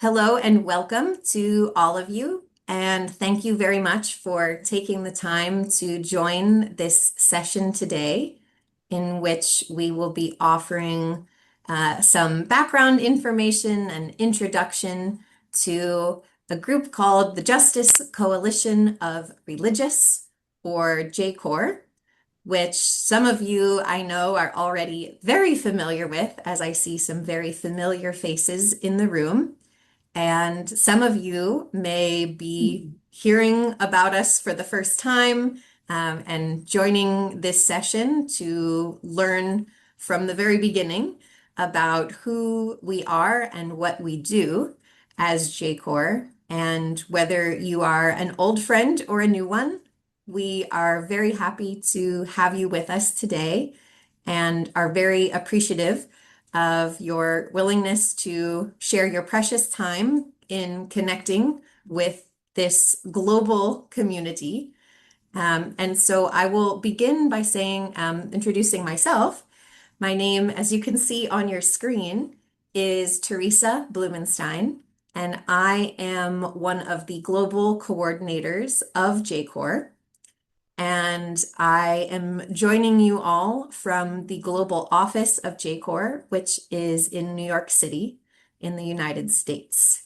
Hello and welcome to all of you. And thank you very much for taking the time to join this session today, in which we will be offering some background information and introduction to a group called the Justice Coalition of Religious, or JCoR, which some of you I know are already very familiar with, as I see some very familiar faces in the room. And some of you may be hearing about us for the first time and joining this session to learn from the very beginning about who we are and what we do as JCoR. And whether you are an old friend or a new one, we are very happy to have you with us today and are very appreciative of your willingness to share your precious time in connecting with this global community. And so I will begin by introducing myself. My name, as you can see on your screen, is Teresa Blumenstein, and I am one of the global coordinators of JCoR. And I am joining you all from the global office of JCoR, which is in New York City in the United States.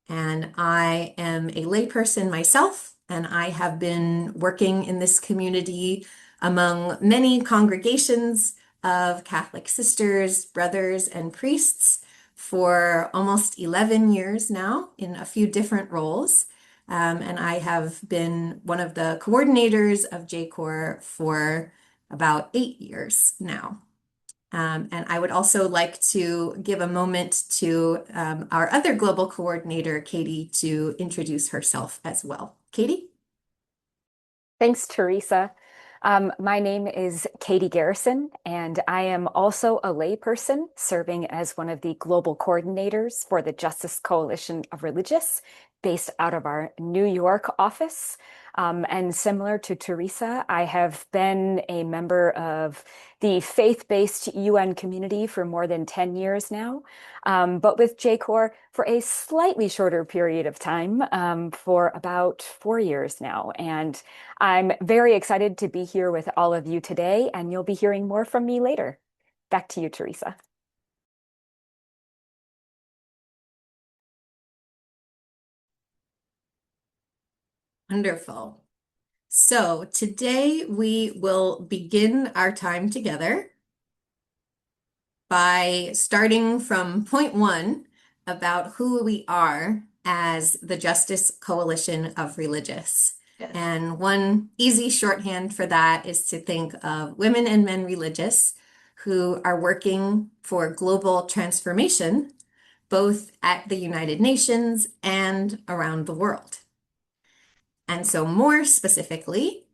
And I am a layperson myself, and I have been working in this community among many congregations of Catholic sisters, brothers, and priests for almost 11 years now in a few different roles. And I have been one of the coordinators of JCoR for about 8 years now. And I would also like to give a moment to our other global coordinator, Katie, to introduce herself as well. Katie? Thanks, Teresa. My name is Katie Garrison, and I am also a layperson serving as one of the global coordinators for the Justice Coalition of Religious, based out of our New York office. And similar to Teresa, I have been a member of the faith-based UN community for more than 10 years now, but with JCoR for a slightly shorter period of time, for about 4 years now. And I'm very excited to be here with all of you today, and you'll be hearing more from me later. Back to you, Teresa. Wonderful. So today we will begin our time together by starting from point one about who we are as the Justice Coalition of Religious. Yes. And one easy shorthand for that is to think of women and men religious who are working for global transformation, both at the United Nations and around the world. And so more specifically,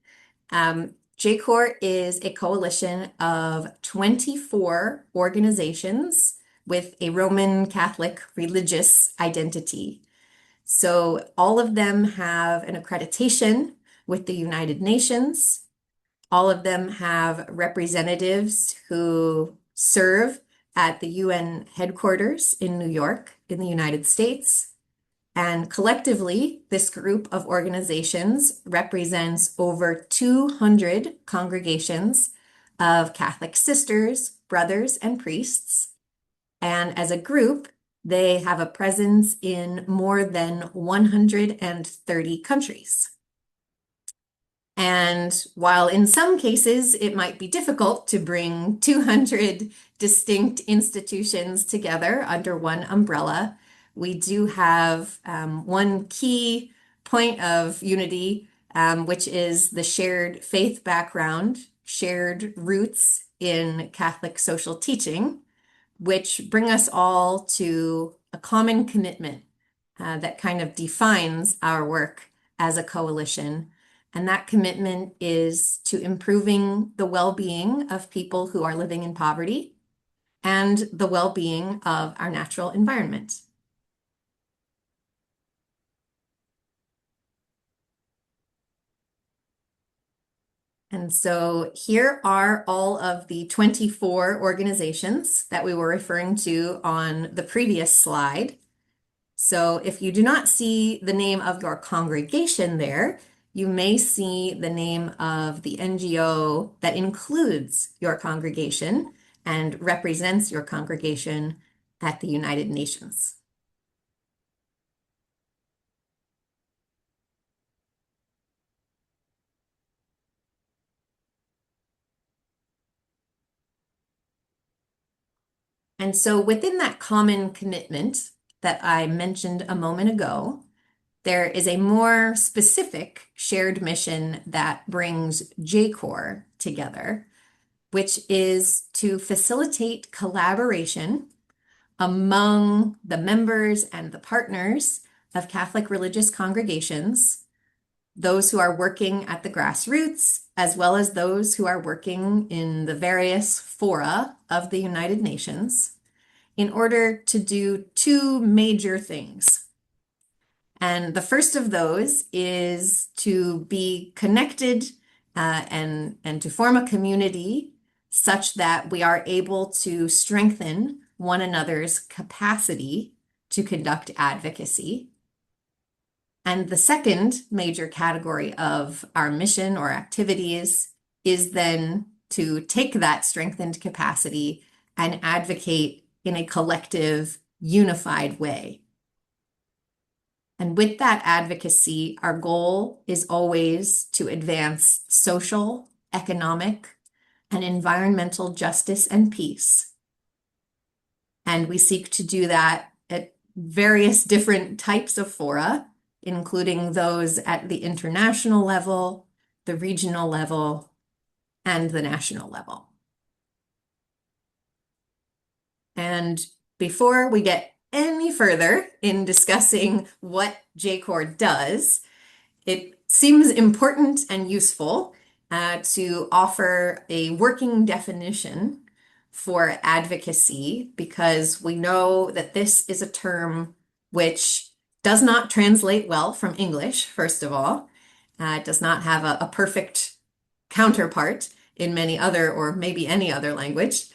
JCoR is a coalition of 24 organizations with a Roman Catholic religious identity. So all of them have an accreditation with the United Nations. All of them have representatives who serve at the UN headquarters in New York in the United States. And collectively, this group of organizations represents over 200 congregations of Catholic sisters, brothers, and priests. And as a group, they have a presence in more than 130 countries. And while in some cases it might be difficult to bring 200 distinct institutions together under one umbrella, we do have one key point of unity, which is the shared faith background, shared roots in Catholic social teaching, which bring us all to a common commitment that kind of defines our work as a coalition. And that commitment is to improving the well-being of people who are living in poverty and the well-being of our natural environment. And so here are all of the 24 organizations that we were referring to on the previous slide. So if you do not see the name of your congregation there, you may see the name of the NGO that includes your congregation and represents your congregation at the United Nations. And so within that common commitment that I mentioned a moment ago, there is a more specific shared mission that brings JCoR together, which is to facilitate collaboration among the members and the partners of Catholic religious congregations, those who are working at the grassroots, as well as those who are working in the various fora of the United Nations, in order to do two major things. And the first of those is to be connected and to form a community such that we are able to strengthen one another's capacity to conduct advocacy. And the second major category of our mission or activities is then to take that strengthened capacity and advocate in a collective, unified way. And with that advocacy, our goal is always to advance social, economic, and environmental justice and peace. And we seek to do that at various different types of fora, including those at the international level, the regional level, and the national level. And before we get any further in discussing what JCoR does, it seems important and useful to offer a working definition for advocacy because we know that this is a term which does not translate well from English, first of all. It does not have a perfect counterpart in many other or maybe any other language.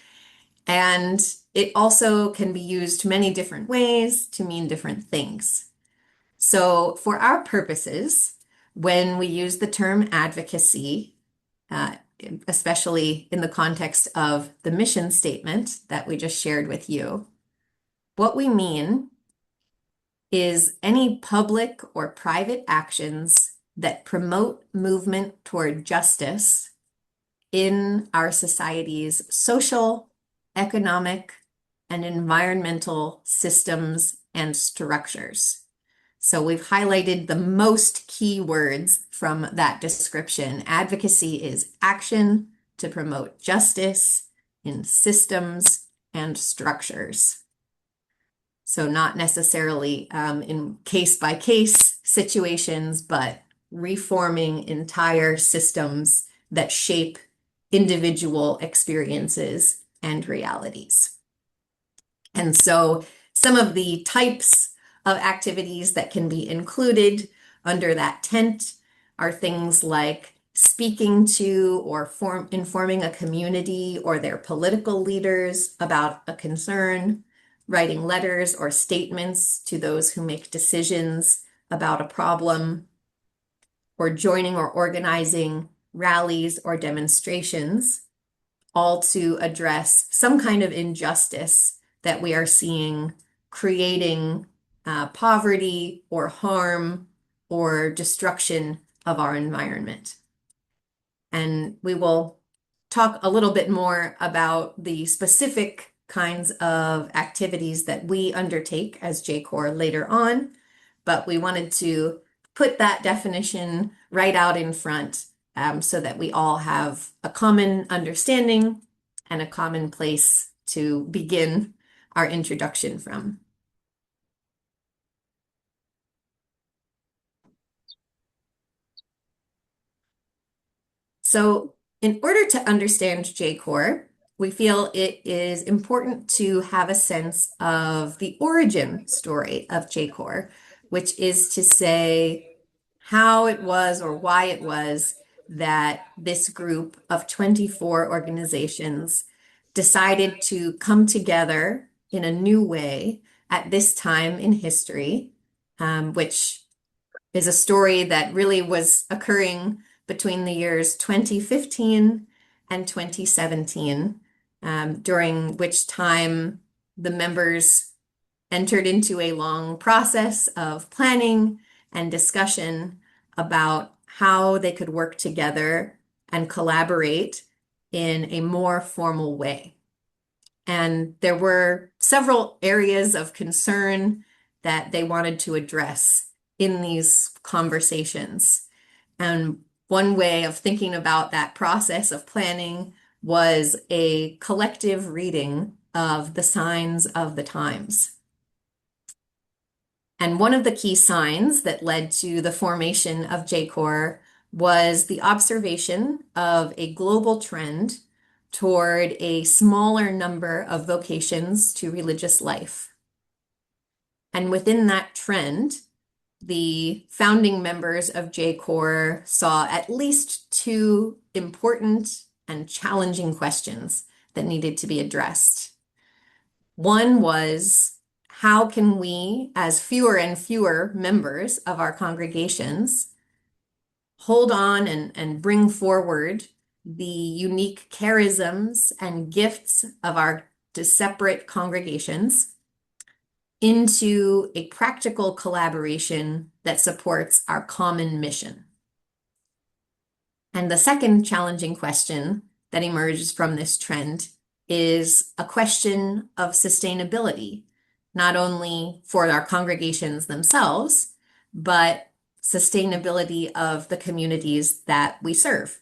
And it also can be used many different ways to mean different things. So for our purposes, when we use the term advocacy, uh, especially in the context of the mission statement that we just shared with you, what we mean is any public or private actions that promote movement toward justice in our society's social, economic, and environmental systems and structures. So we've highlighted the most key words from that description. Advocacy is action to promote justice in systems and structures. So not necessarily in case-by-case situations, but reforming entire systems that shape individual experiences and realities. And so some of the types of activities that can be included under that tent are things like speaking to or informing a community or their political leaders about a concern, writing letters or statements to those who make decisions about a problem, or joining or organizing rallies or demonstrations, all to address some kind of injustice that we are seeing creating poverty or harm or destruction of our environment. And we will talk a little bit more about the specific kinds of activities that we undertake as JCoR later on, but we wanted to put that definition right out in front so that we all have a common understanding and a common place to begin our introduction from. So in order to understand JCoR, we feel it is important to have a sense of the origin story of JCoR, which is to say how it was or why it was that this group of 24 organizations decided to come together in a new way at this time in history, which is a story that really was occurring between the years 2015 and 2017, during which time the members entered into a long process of planning and discussion about how they could work together and collaborate in a more formal way. And there were several areas of concern that they wanted to address in these conversations. And one way of thinking about that process of planning was a collective reading of the signs of the times. And one of the key signs that led to the formation of JCoR was the observation of a global trend toward a smaller number of vocations to religious life. And within that trend, the founding members of JCoR saw at least two important and challenging questions that needed to be addressed. One was, how can we, as fewer and fewer members of our congregations, hold on and bring forward the unique charisms and gifts of our separate congregations into a practical collaboration that supports our common mission? And the second challenging question that emerges from this trend is a question of sustainability, not only for our congregations themselves, but sustainability of the communities that we serve.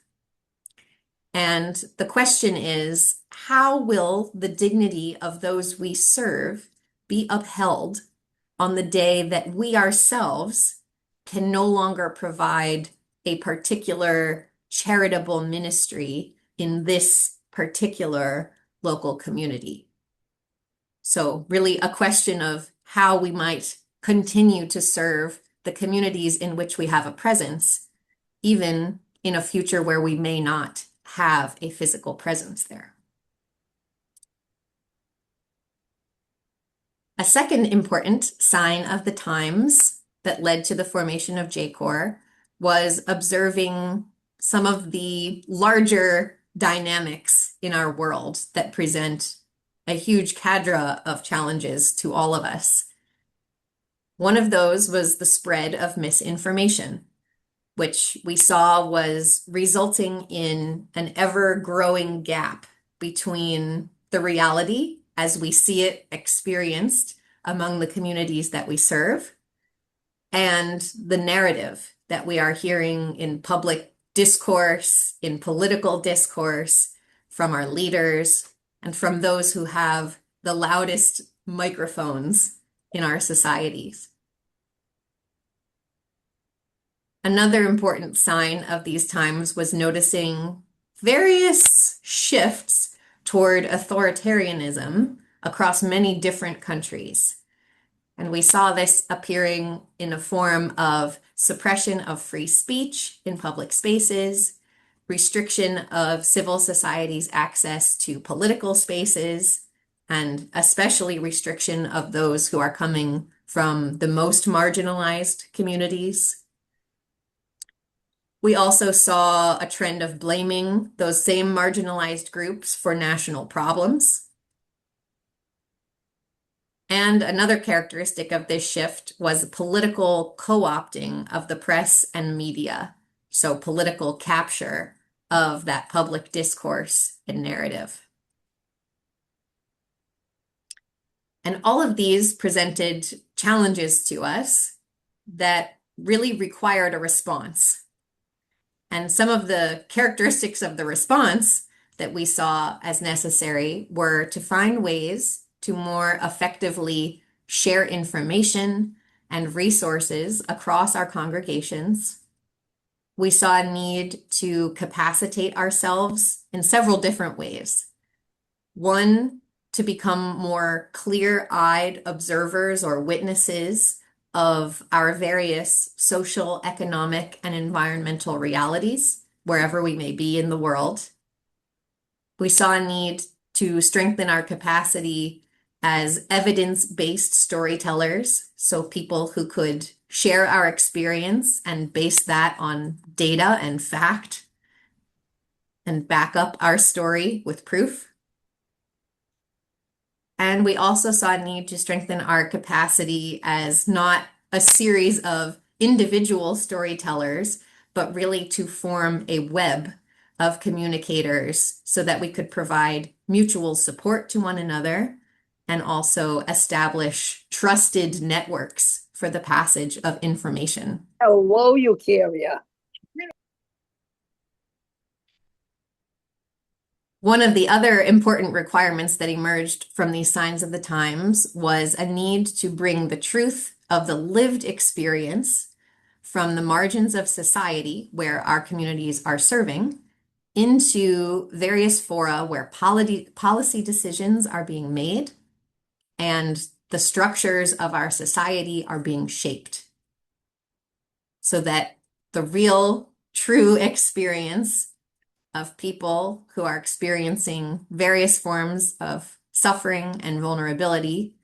And the question is, how will the dignity of those we serve be upheld on the day that we ourselves can no longer provide a particular charitable ministry in this particular local community? So really a question of how we might continue to serve the communities in which we have a presence, even in a future where we may not have a physical presence there. A second important sign of the times that led to the formation of JCoR was observing some of the larger dynamics in our world that present a huge cadre of challenges to all of us. One of those was the spread of misinformation, which we saw was resulting in an ever-growing gap between the reality as we see it experienced among the communities that we serve and the narrative that we are hearing in public discourse, in political discourse, from our leaders, and from those who have the loudest microphones in our societies. Another important sign of these times was noticing various shifts toward authoritarianism across many different countries. And we saw this appearing in a form of suppression of free speech in public spaces, restriction of civil society's access to political spaces, and especially restriction of those who are coming from the most marginalized communities. We also saw a trend of blaming those same marginalized groups for national problems. And another characteristic of this shift was political co-opting of the press and media, so political capture of that public discourse and narrative. And all of these presented challenges to us that really required a response. And some of the characteristics of the response that we saw as necessary were to find ways to more effectively share information and resources across our congregations. We saw a need to capacitate ourselves in several different ways. One, to become more clear-eyed observers or witnesses of our various social, economic, and environmental realities, wherever we may be in the world. We saw a need to strengthen our capacity as evidence-based storytellers, so people who could share our experience and base that on data and fact and back up our story with proof. And we also saw a need to strengthen our capacity as not a series of individual storytellers, but really to form a web of communicators so that we could provide mutual support to one another and also establish trusted networks for the passage of information. Hello, Eukarya. One of the other important requirements that emerged from these signs of the times was a need to bring the truth of the lived experience from the margins of society where our communities are serving into various fora where policy decisions are being made and the structures of our society are being shaped so that the real, true experience of people who are experiencing various forms of suffering and vulnerability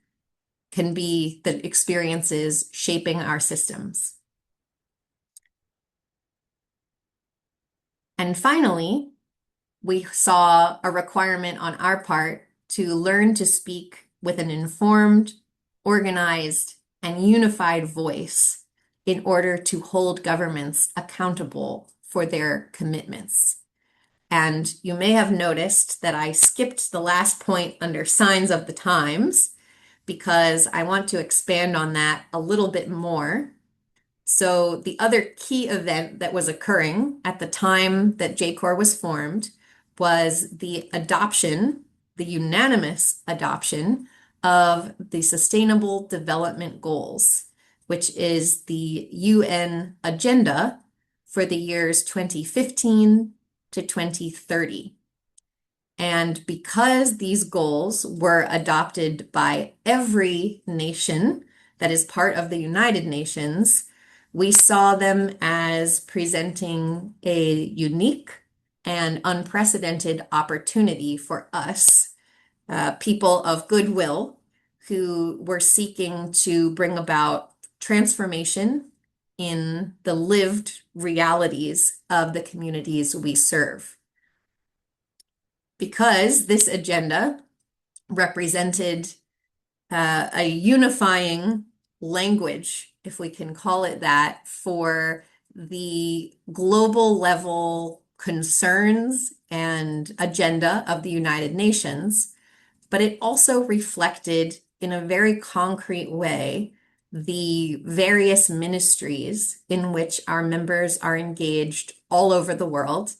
can be the experiences shaping our systems. And finally, we saw a requirement on our part to learn to speak with an informed, organized, and unified voice in order to hold governments accountable for their commitments. And you may have noticed that I skipped the last point under signs of the times because I want to expand on that a little bit more. So the other key event that was occurring at the time that JCoR was formed was the adoption, the unanimous adoption of the Sustainable Development Goals, which is the UN agenda for the years 2015 to 2030. And because these goals were adopted by every nation that is part of the United Nations, we saw them as presenting a unique and unprecedented opportunity for us, people of goodwill, who were seeking to bring about transformation in the lived realities of the communities we serve. Because this agenda represented a unifying language, if we can call it that, for the global level concerns and agenda of the United Nations, but it also reflected in a very concrete way the various ministries in which our members are engaged all over the world.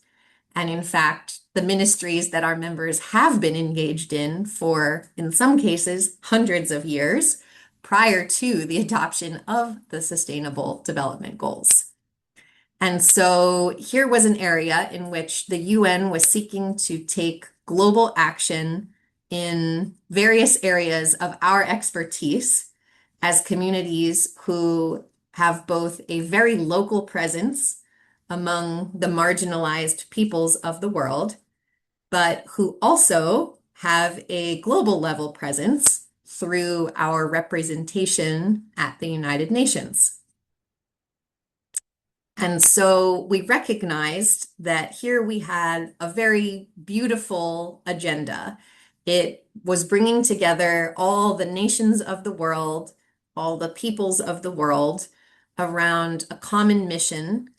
And in fact, the ministries that our members have been engaged in for, in some cases, hundreds of years prior to the adoption of the Sustainable Development Goals. And so here was an area in which the UN was seeking to take global action in various areas of our expertise as communities who have both a very local presence among the marginalized peoples of the world, but who also have a global level presence through our representation at the United Nations. And so we recognized that here we had a very beautiful agenda. It was bringing together all the nations of the world, all the peoples of the world around a common mission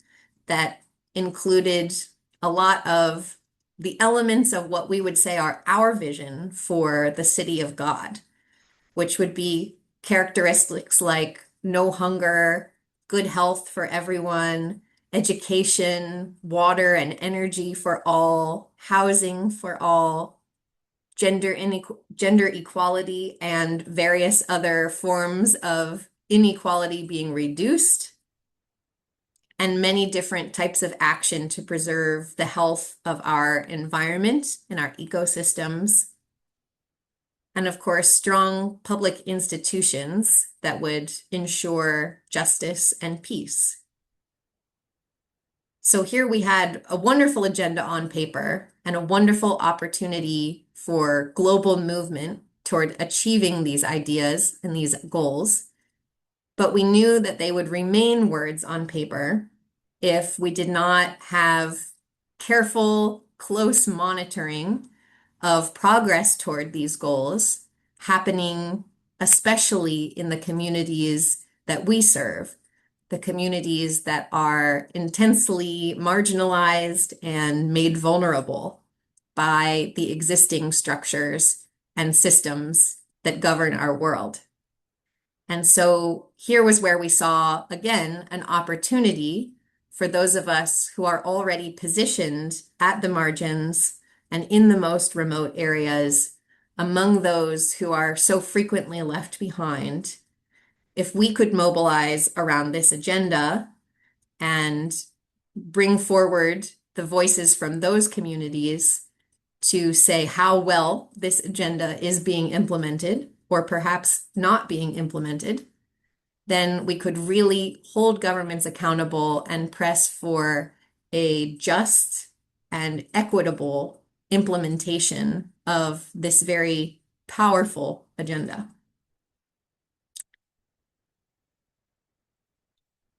that included a lot of the elements of what we would say are our vision for the city of God, which would be characteristics like no hunger, good health for everyone, education, water and energy for all, housing for all, gender equality, and various other forms of inequality being reduced, and many different types of action to preserve the health of our environment and our ecosystems. And of course, strong public institutions that would ensure justice and peace. So here we had a wonderful agenda on paper and a wonderful opportunity for global movement toward achieving these ideas and these goals, but we knew that they would remain words on paper if we did not have careful, close monitoring of progress toward these goals happening, especially in the communities that we serve, the communities that are intensely marginalized and made vulnerable by the existing structures and systems that govern our world. And so here was where we saw, again, an opportunity for those of us who are already positioned at the margins and in the most remote areas, among those who are so frequently left behind. If we could mobilize around this agenda and bring forward the voices from those communities to say how well this agenda is being implemented, or perhaps not being implemented, then we could really hold governments accountable and press for a just and equitable implementation of this very powerful agenda.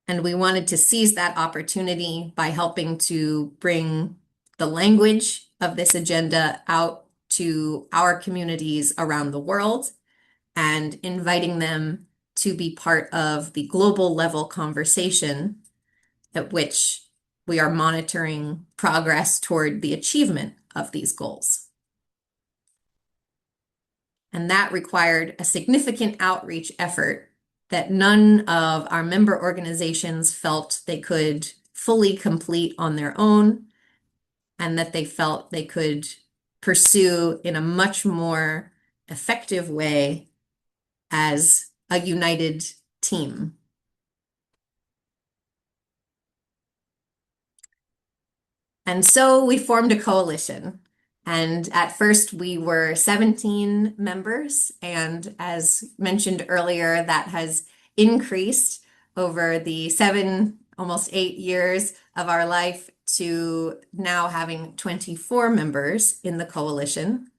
And we wanted to seize that opportunity by helping to bring the language of this agenda out to our communities around the world and inviting them to be part of the global level conversation at which we are monitoring progress toward the achievement of these goals. And that required a significant outreach effort that none of our member organizations felt they could fully complete on their own, and that they felt they could pursue in a much more effective way as a united team. And so we formed a coalition. And at first we were 17 members. And as mentioned earlier, that has increased over the 7, almost 8 years of our life to now having 24 members in the coalition.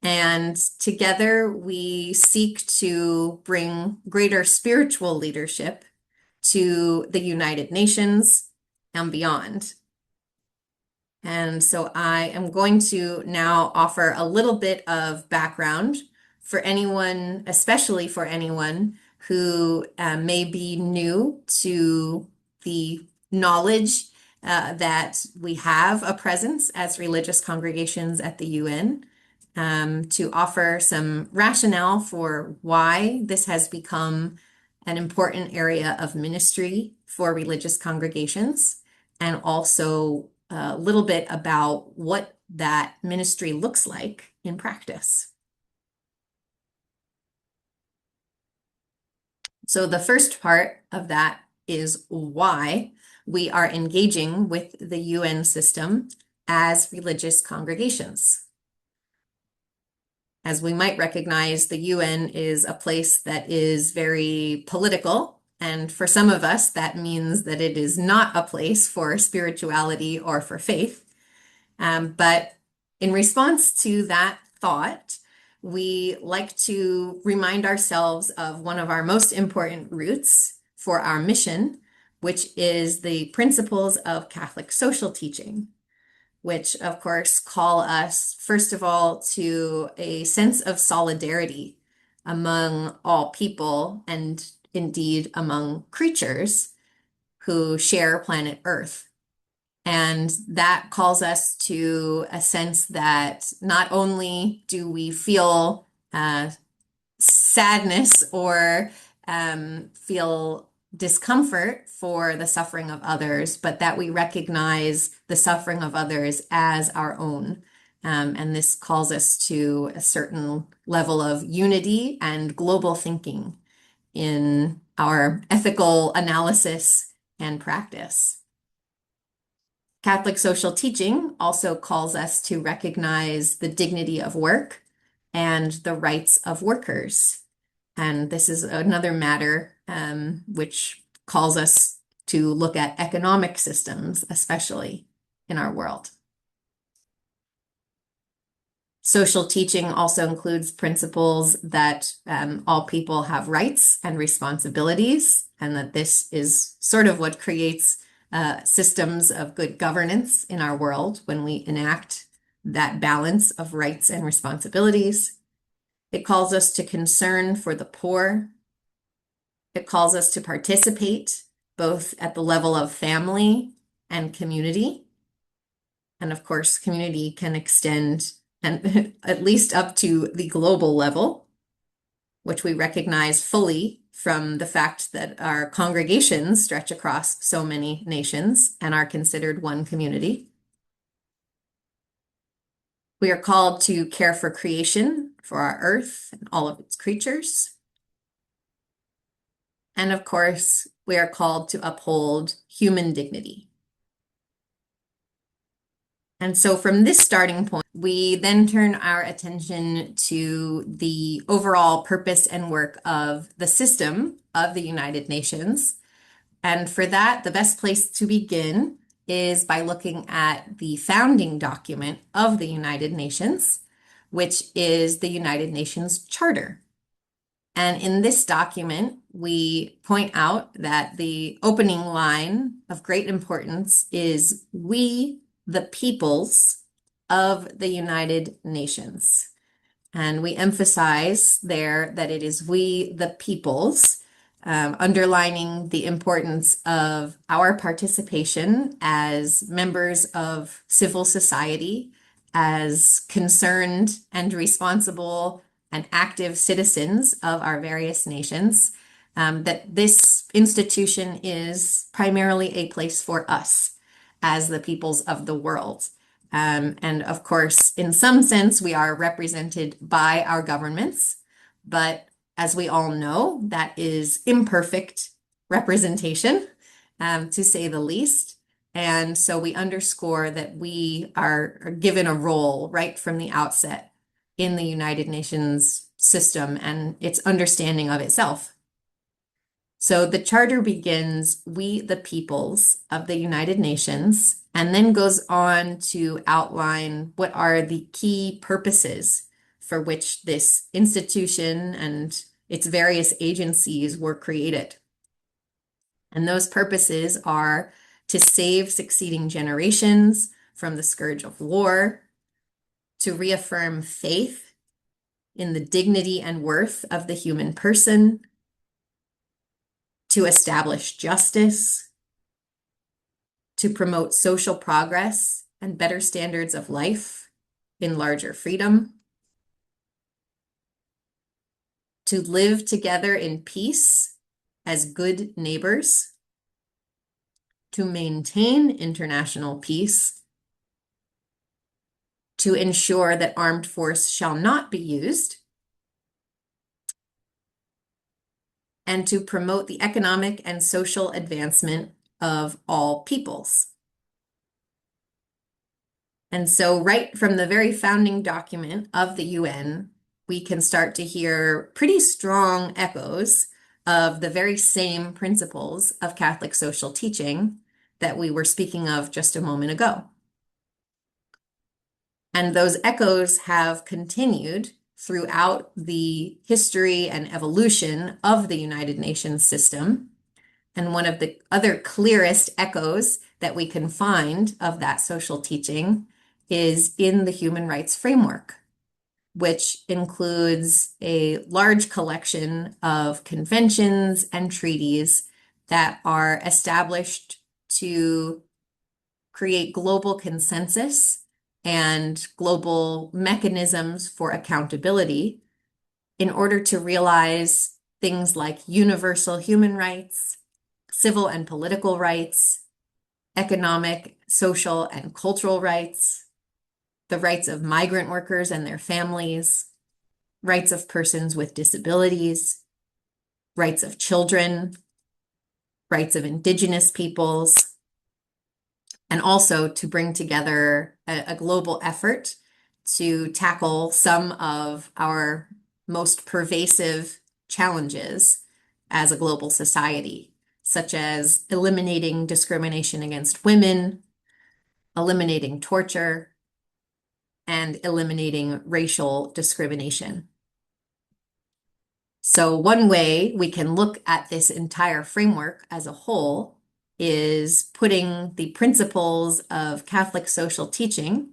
And together we seek to bring greater spiritual leadership to the United Nations and beyond. And so I am going to now offer a little bit of background for anyone, especially for anyone who may be new to the knowledge that we have a presence as religious congregations at the UN, to offer some rationale for why this has become an important area of ministry for religious congregations, and also a little bit about what that ministry looks like in practice. So the first part of that is why we are engaging with the UN system as religious congregations. As we might recognize, the UN is a place that is very political. And for some of us, that means that it is not a place for spirituality or for faith. But in response to that thought, we like to remind ourselves of one of our most important roots for our mission, which is the principles of Catholic social teaching, which of course call us, first of all, to a sense of solidarity among all people and indeed among creatures who share planet Earth. And that calls us to a sense that not only do we feel sadness or feel discomfort for the suffering of others, but that we recognize the suffering of others as our own. And this calls us to a certain level of unity and global thinking in our ethical analysis and practice. Catholic social teaching also calls us to recognize the dignity of work and the rights of workers. And this is another matter which calls us to look at economic systems, especially in our world. Social teaching also includes principles that all people have rights and responsibilities, and that this is sort of what creates systems of good governance in our world when we enact that balance of rights and responsibilities. It calls us to concern for the poor. It calls us to participate both at the level of family and community. And of course, community can extend and at least up to the global level, which we recognize fully from the fact that our congregations stretch across so many nations and are considered one community. We are called to care for creation, for our earth and all of its creatures. And of course, we are called to uphold human dignity. And so from this starting point, we then turn our attention to the overall purpose and work of the system of the United Nations. And for that, the best place to begin is by looking at the founding document of the United Nations, which is the United Nations Charter. And in this document, we point out that the opening line of great importance is "We, the peoples of the United Nations." And we emphasize there that it is we, the peoples, underlining the importance of our participation as members of civil society, as concerned and responsible and active citizens of our various nations, that this institution is primarily a place for us as the peoples of the world. And of course, in some sense, we are represented by our governments, but as we all know, that is imperfect representation, to say the least. And so we underscore that we are given a role right from the outset in the United Nations system and its understanding of itself. So the charter begins, "We the peoples of the United Nations," and then goes on to outline what are the key purposes for which this institution and its various agencies were created. And those purposes are to save succeeding generations from the scourge of war, to reaffirm faith in the dignity and worth of the human person, to establish justice, to promote social progress and better standards of life in larger freedom, to live together in peace as good neighbors, to maintain international peace, to ensure that armed force shall not be used, and to promote the economic and social advancement of all peoples. And so right from the very founding document of the UN, we can start to hear pretty strong echoes of the very same principles of Catholic social teaching that we were speaking of just a moment ago. And those echoes have continued throughout the history and evolution of the United Nations system. And one of the other clearest echoes that we can find of that social teaching is in the human rights framework, which includes a large collection of conventions and treaties that are established to create global consensus and global mechanisms for accountability in order to realize things like universal human rights, civil and political rights, economic, social, and cultural rights, the rights of migrant workers and their families, rights of persons with disabilities, rights of children, rights of indigenous peoples, and also to bring together a global effort to tackle some of our most pervasive challenges as a global society, such as eliminating discrimination against women, eliminating torture, and eliminating racial discrimination. So one way we can look at this entire framework as a whole is putting the principles of Catholic social teaching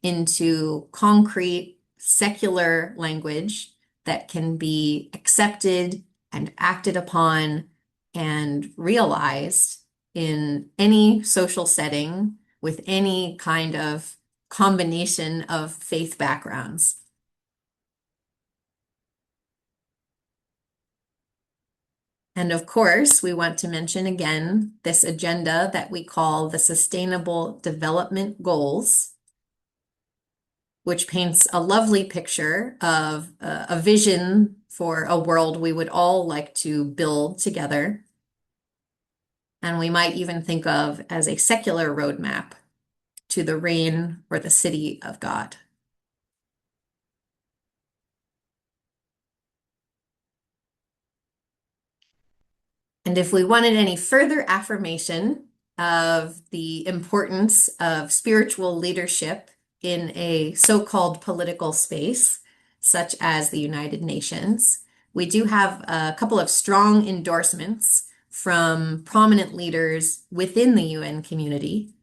into concrete secular language that can be accepted and acted upon and realized in any social setting with any kind of combination of faith backgrounds. And of course, we want to mention again this agenda that we call the Sustainable Development Goals, which paints a lovely picture of a vision for a world we would all like to build together. And we might even think of as a secular roadmap to the reign or the city of God. And if we wanted any further affirmation of the importance of spiritual leadership in a so-called political space, such as the United Nations, we do have a couple of strong endorsements from prominent leaders within the UN community.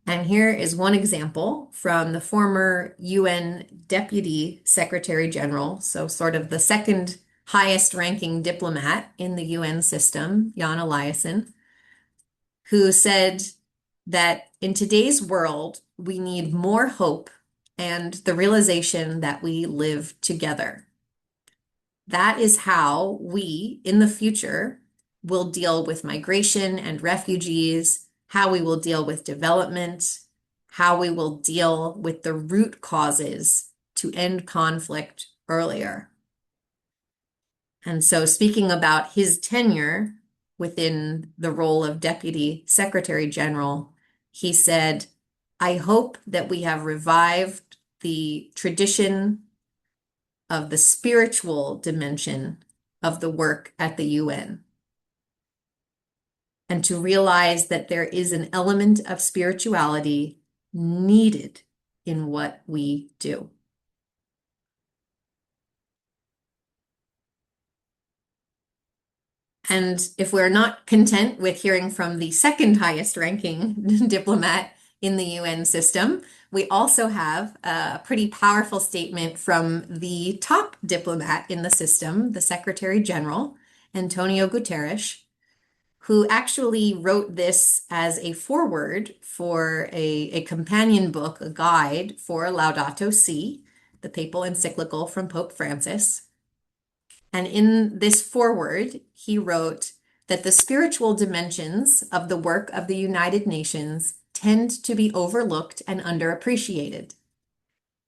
And here is one example from the former UN Deputy Secretary General, so sort of the second highest ranking diplomat in the UN system, Jan Eliasson, who said that in today's world, we need more hope and the realization that we live together. That is how we, in the future, will deal with migration and refugees, how we will deal with development, how we will deal with the root causes to end conflict earlier. And so, speaking about his tenure within the role of Deputy Secretary General, he said, "I hope that we have revived the tradition of the spiritual dimension of the work at the UN, and to realize that there is an element of spirituality needed in what we do." And if we're not content with hearing from the second highest ranking diplomat in the UN system, we also have a pretty powerful statement from the top diplomat in the system, the Secretary General, Antonio Guterres, who actually wrote this as a foreword for a companion book, a guide for Laudato Si, the papal encyclical from Pope Francis. And in this foreword, he wrote that the spiritual dimensions of the work of the United Nations tend to be overlooked and underappreciated.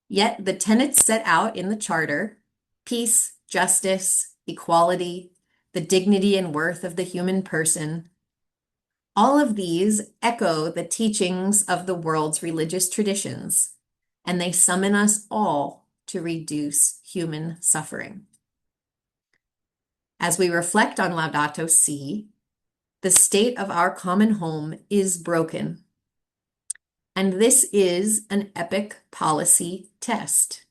Yet the tenets set out in the Charter, peace, justice, equality, the dignity and worth of the human person, all of these echo the teachings of the world's religious traditions, and they summon us all to reduce human suffering. As we reflect on Laudato Si, the state of our common home is broken. And this is an epic policy test.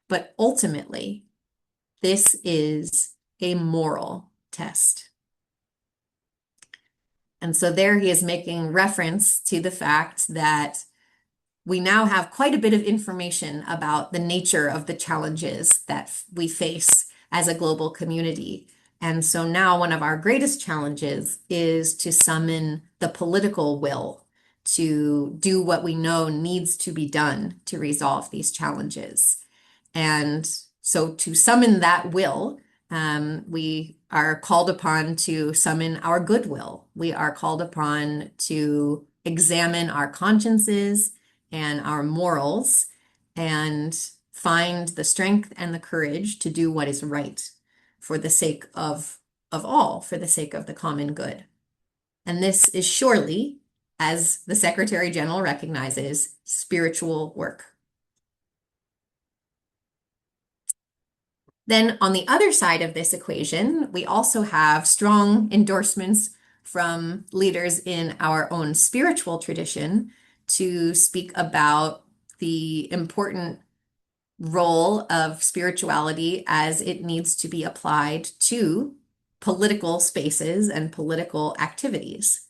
But ultimately, this is a moral test. And so there he is making reference to the fact that we now have quite a bit of information about the nature of the challenges that we face as a global community. And so now one of our greatest challenges is to summon the political will to do what we know needs to be done to resolve these challenges. And so to summon that will, we are called upon to summon our goodwill. We are called upon to examine our consciences and our morals and find the strength and the courage to do what is right for the sake of all, for the sake of the common good. And this is surely, as the Secretary General recognizes, spiritual work. Then on the other side of this equation, we also have strong endorsements from leaders in our own spiritual tradition to speak about the important role of spirituality as it needs to be applied to political spaces and political activities.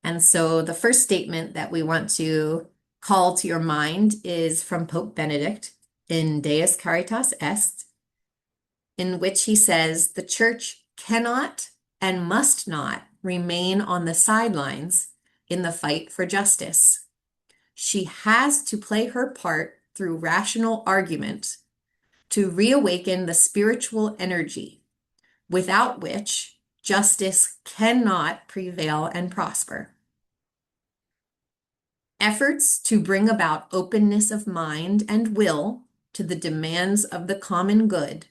And so the first statement that we want to call to your mind is from Pope Benedict in Deus Caritas Est, in which he says, "The church cannot and must not remain on the sidelines in the fight for justice. She has to play her part through rational argument to reawaken the spiritual energy, without which justice cannot prevail and prosper. Efforts to bring about openness of mind and will to the demands of the common good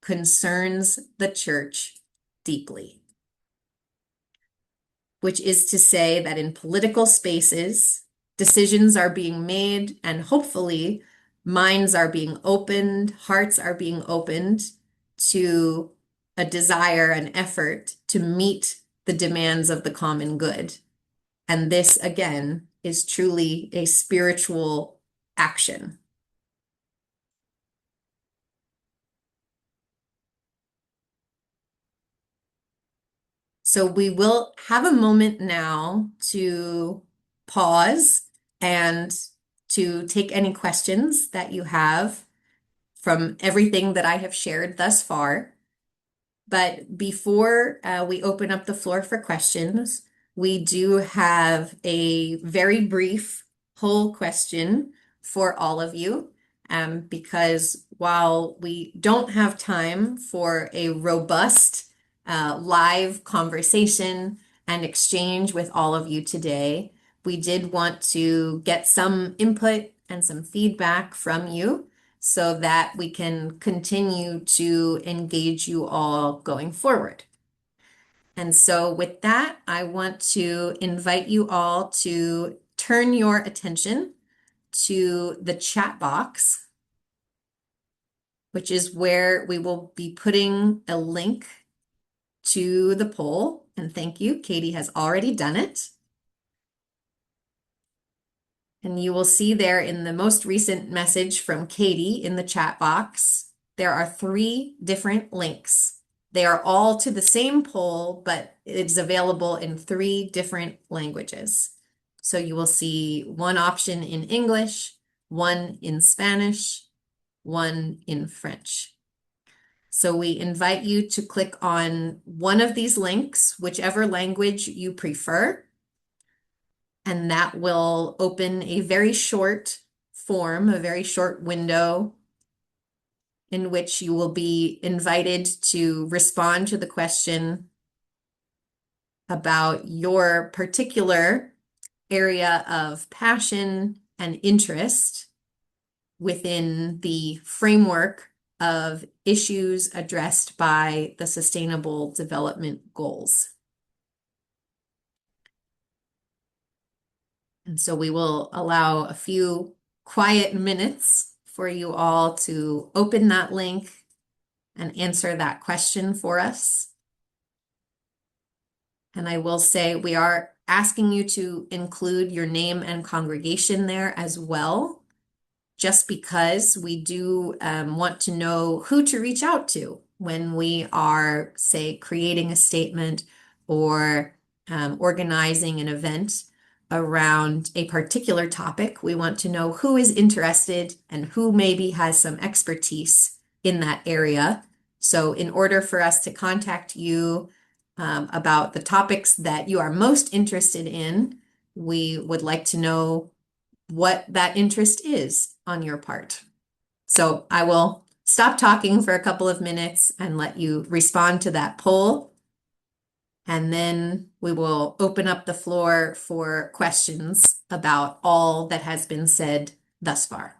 concerns the church deeply." Which is to say that in political spaces, decisions are being made and hopefully minds are being opened, hearts are being opened to a desire, an effort to meet the demands of the common good. And this, again, is truly a spiritual action. So we will have a moment now to pause and to take any questions that you have from everything that I have shared thus far. But before we open up the floor for questions, we do have a very brief poll question for all of you, because while we don't have time for a robust live conversation and exchange with all of you today, we did want to get some input and some feedback from you so that we can continue to engage you all going forward. And so with that, I want to invite you all to turn your attention to the chat box, which is where we will be putting a link to the poll. And thank you, Katie has already done it. And you will see there in the most recent message from Katie in the chat box, there are 3 different links. They are all to the same poll, but it's available in 3 different languages. So you will see one option in English, one in Spanish, one in French. So we invite you to click on one of these links, whichever language you prefer. And that will open a very short form, a very short window in which you will be invited to respond to the question about your particular area of passion and interest within the framework of issues addressed by the Sustainable Development Goals. And so we will allow a few quiet minutes for you all to open that link and answer that question for us. And I will say we are asking you to include your name and congregation there as well, just because we do want to know who to reach out to when we are, say, creating a statement or organizing an event around a particular topic. We want to know who is interested and who maybe has some expertise in that area. So in order for us to contact you about the topics that you are most interested in, we would like to know what that interest is on your part. So I will stop talking for a couple of minutes and let you respond to that poll. And then we will open up the floor for questions about all that has been said thus far.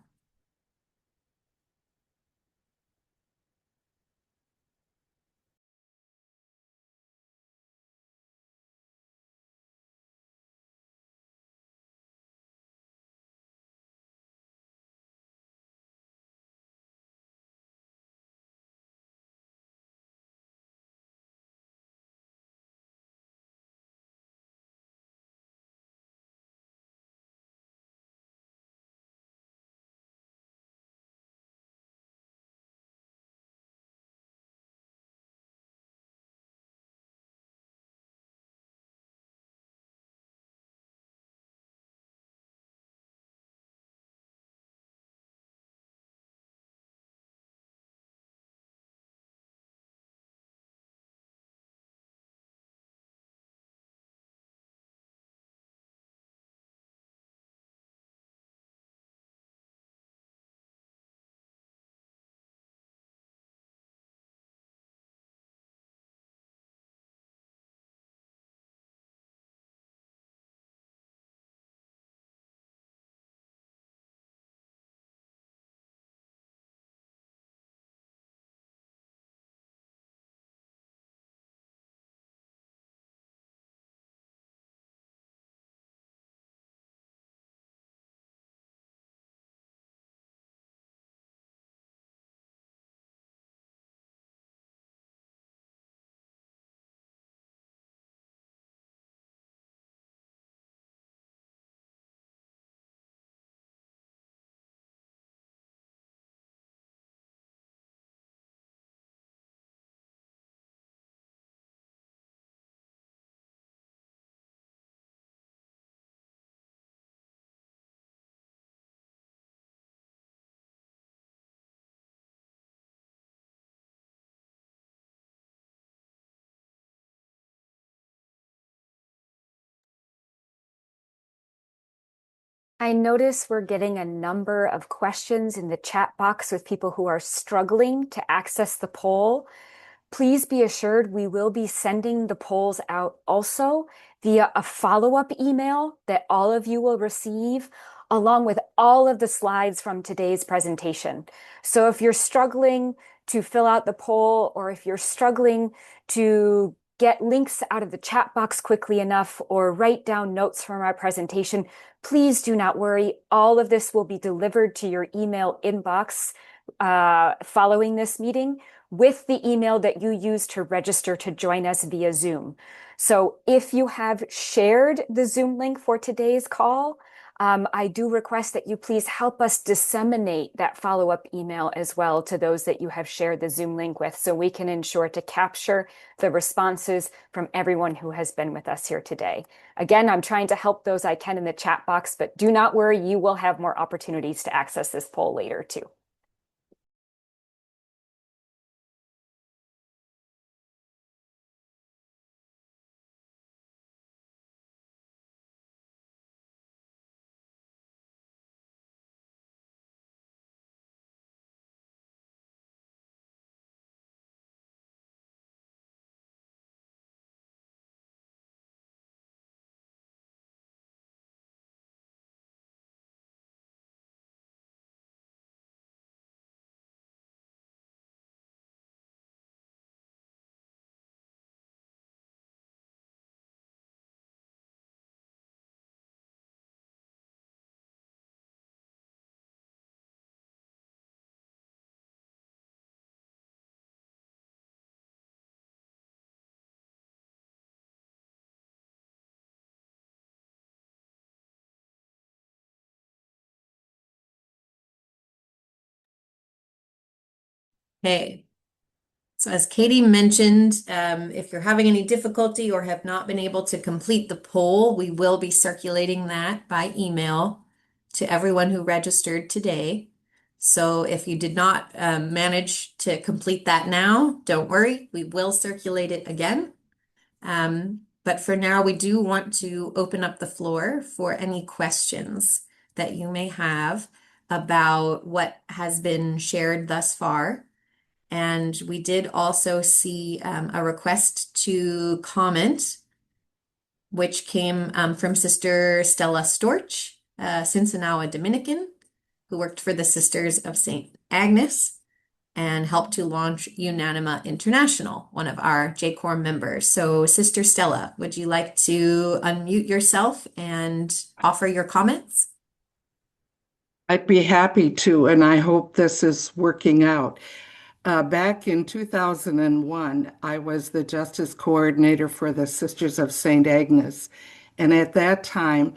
I notice we're getting a number of questions in the chat box with people who are struggling to access the poll. Please be assured we will be sending the polls out also via a follow-up email that all of you will receive, along with all of the slides from today's presentation. So if you're struggling to fill out the poll, or if you're struggling to get links out of the chat box quickly enough or write down notes from our presentation, please do not worry. All of this will be delivered to your email inbox following this meeting with the email that you use to register to join us via Zoom. So if you have shared the Zoom link for today's call, I do request that you please help us disseminate that follow-up email as well to those that you have shared the Zoom link with, so we can ensure to capture the responses from everyone who has been with us here today. Again, I'm trying to help those I can in the chat box, but do not worry, you will have more opportunities to access this poll later too. Okay. So as Katie mentioned, if you're having any difficulty or have not been able to complete the poll, we will be circulating that by email to everyone who registered today. So if you did not manage to complete that now, don't worry, we will circulate it again. But for now, we do want to open up the floor for any questions that you may have about what has been shared thus far. And we did also see a request to comment, which came from Sister Stella Storch, Sinsinawa Dominican, who worked for the Sisters of St. Agnes and helped to launch Unanima International, one of our JCoR members. So, Sister Stella, would you like to unmute yourself and offer your comments? I'd be happy to, and I hope this is working out. Back in 2001, I was the Justice Coordinator for the Sisters of St. Agnes. And at that time,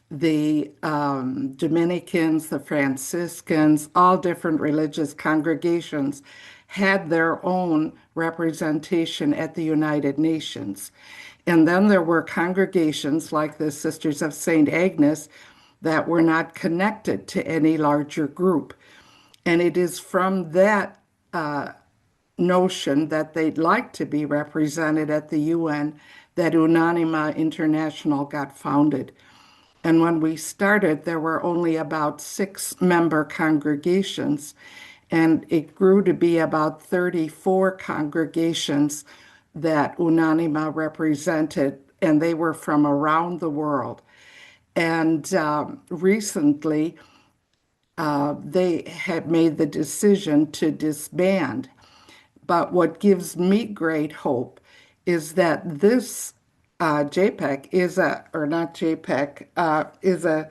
the Dominicans, the Franciscans, all different religious congregations had their own representation at the United Nations. And then there were congregations like the Sisters of St. Agnes that were not connected to any larger group. And it is from that notion that they'd like to be represented at the UN that Unanima International got founded. And when we started, there were only about 6 member congregations, and it grew to be about 34 congregations that Unanima represented, and they were from around the world. And recently, they had made the decision to disband. But what gives me great hope is that this JPEG is a, or not JPEG, is a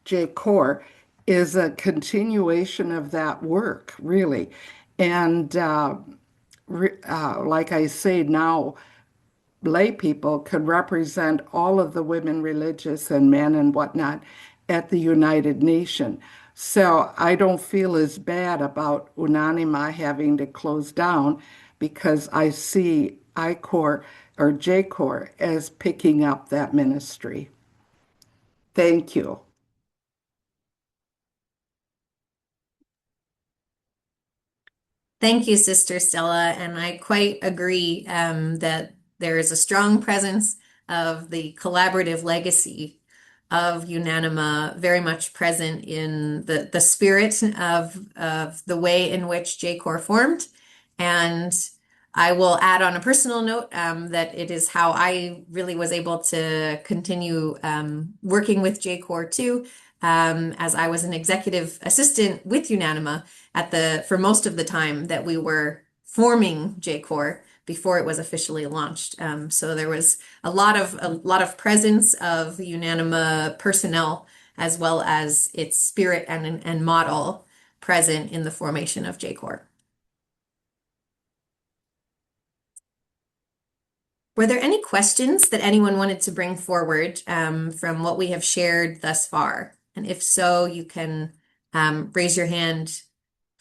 JCoR, is a continuation of that work, really. And like I say now, lay people could represent all of the women religious and men and whatnot at the United Nations. So I don't feel as bad about Unanima having to close down because I see ICOR or JCOR as picking up that ministry. Thank you. Thank you, Sister Stella. And I quite agree that there is a strong presence of the collaborative legacy of Unanima very much present in the spirit of the way in which JCoR formed. And I will add on a personal note that it is how I really was able to continue working with JCoR too, as I was an executive assistant with Unanima for most of the time that we were forming JCoR before it was officially launched. So there was a lot of presence of Unanima personnel as well as its spirit and model present in the formation of JCoR. Were there any questions that anyone wanted to bring forward from what we have shared thus far? And if so, you can raise your hand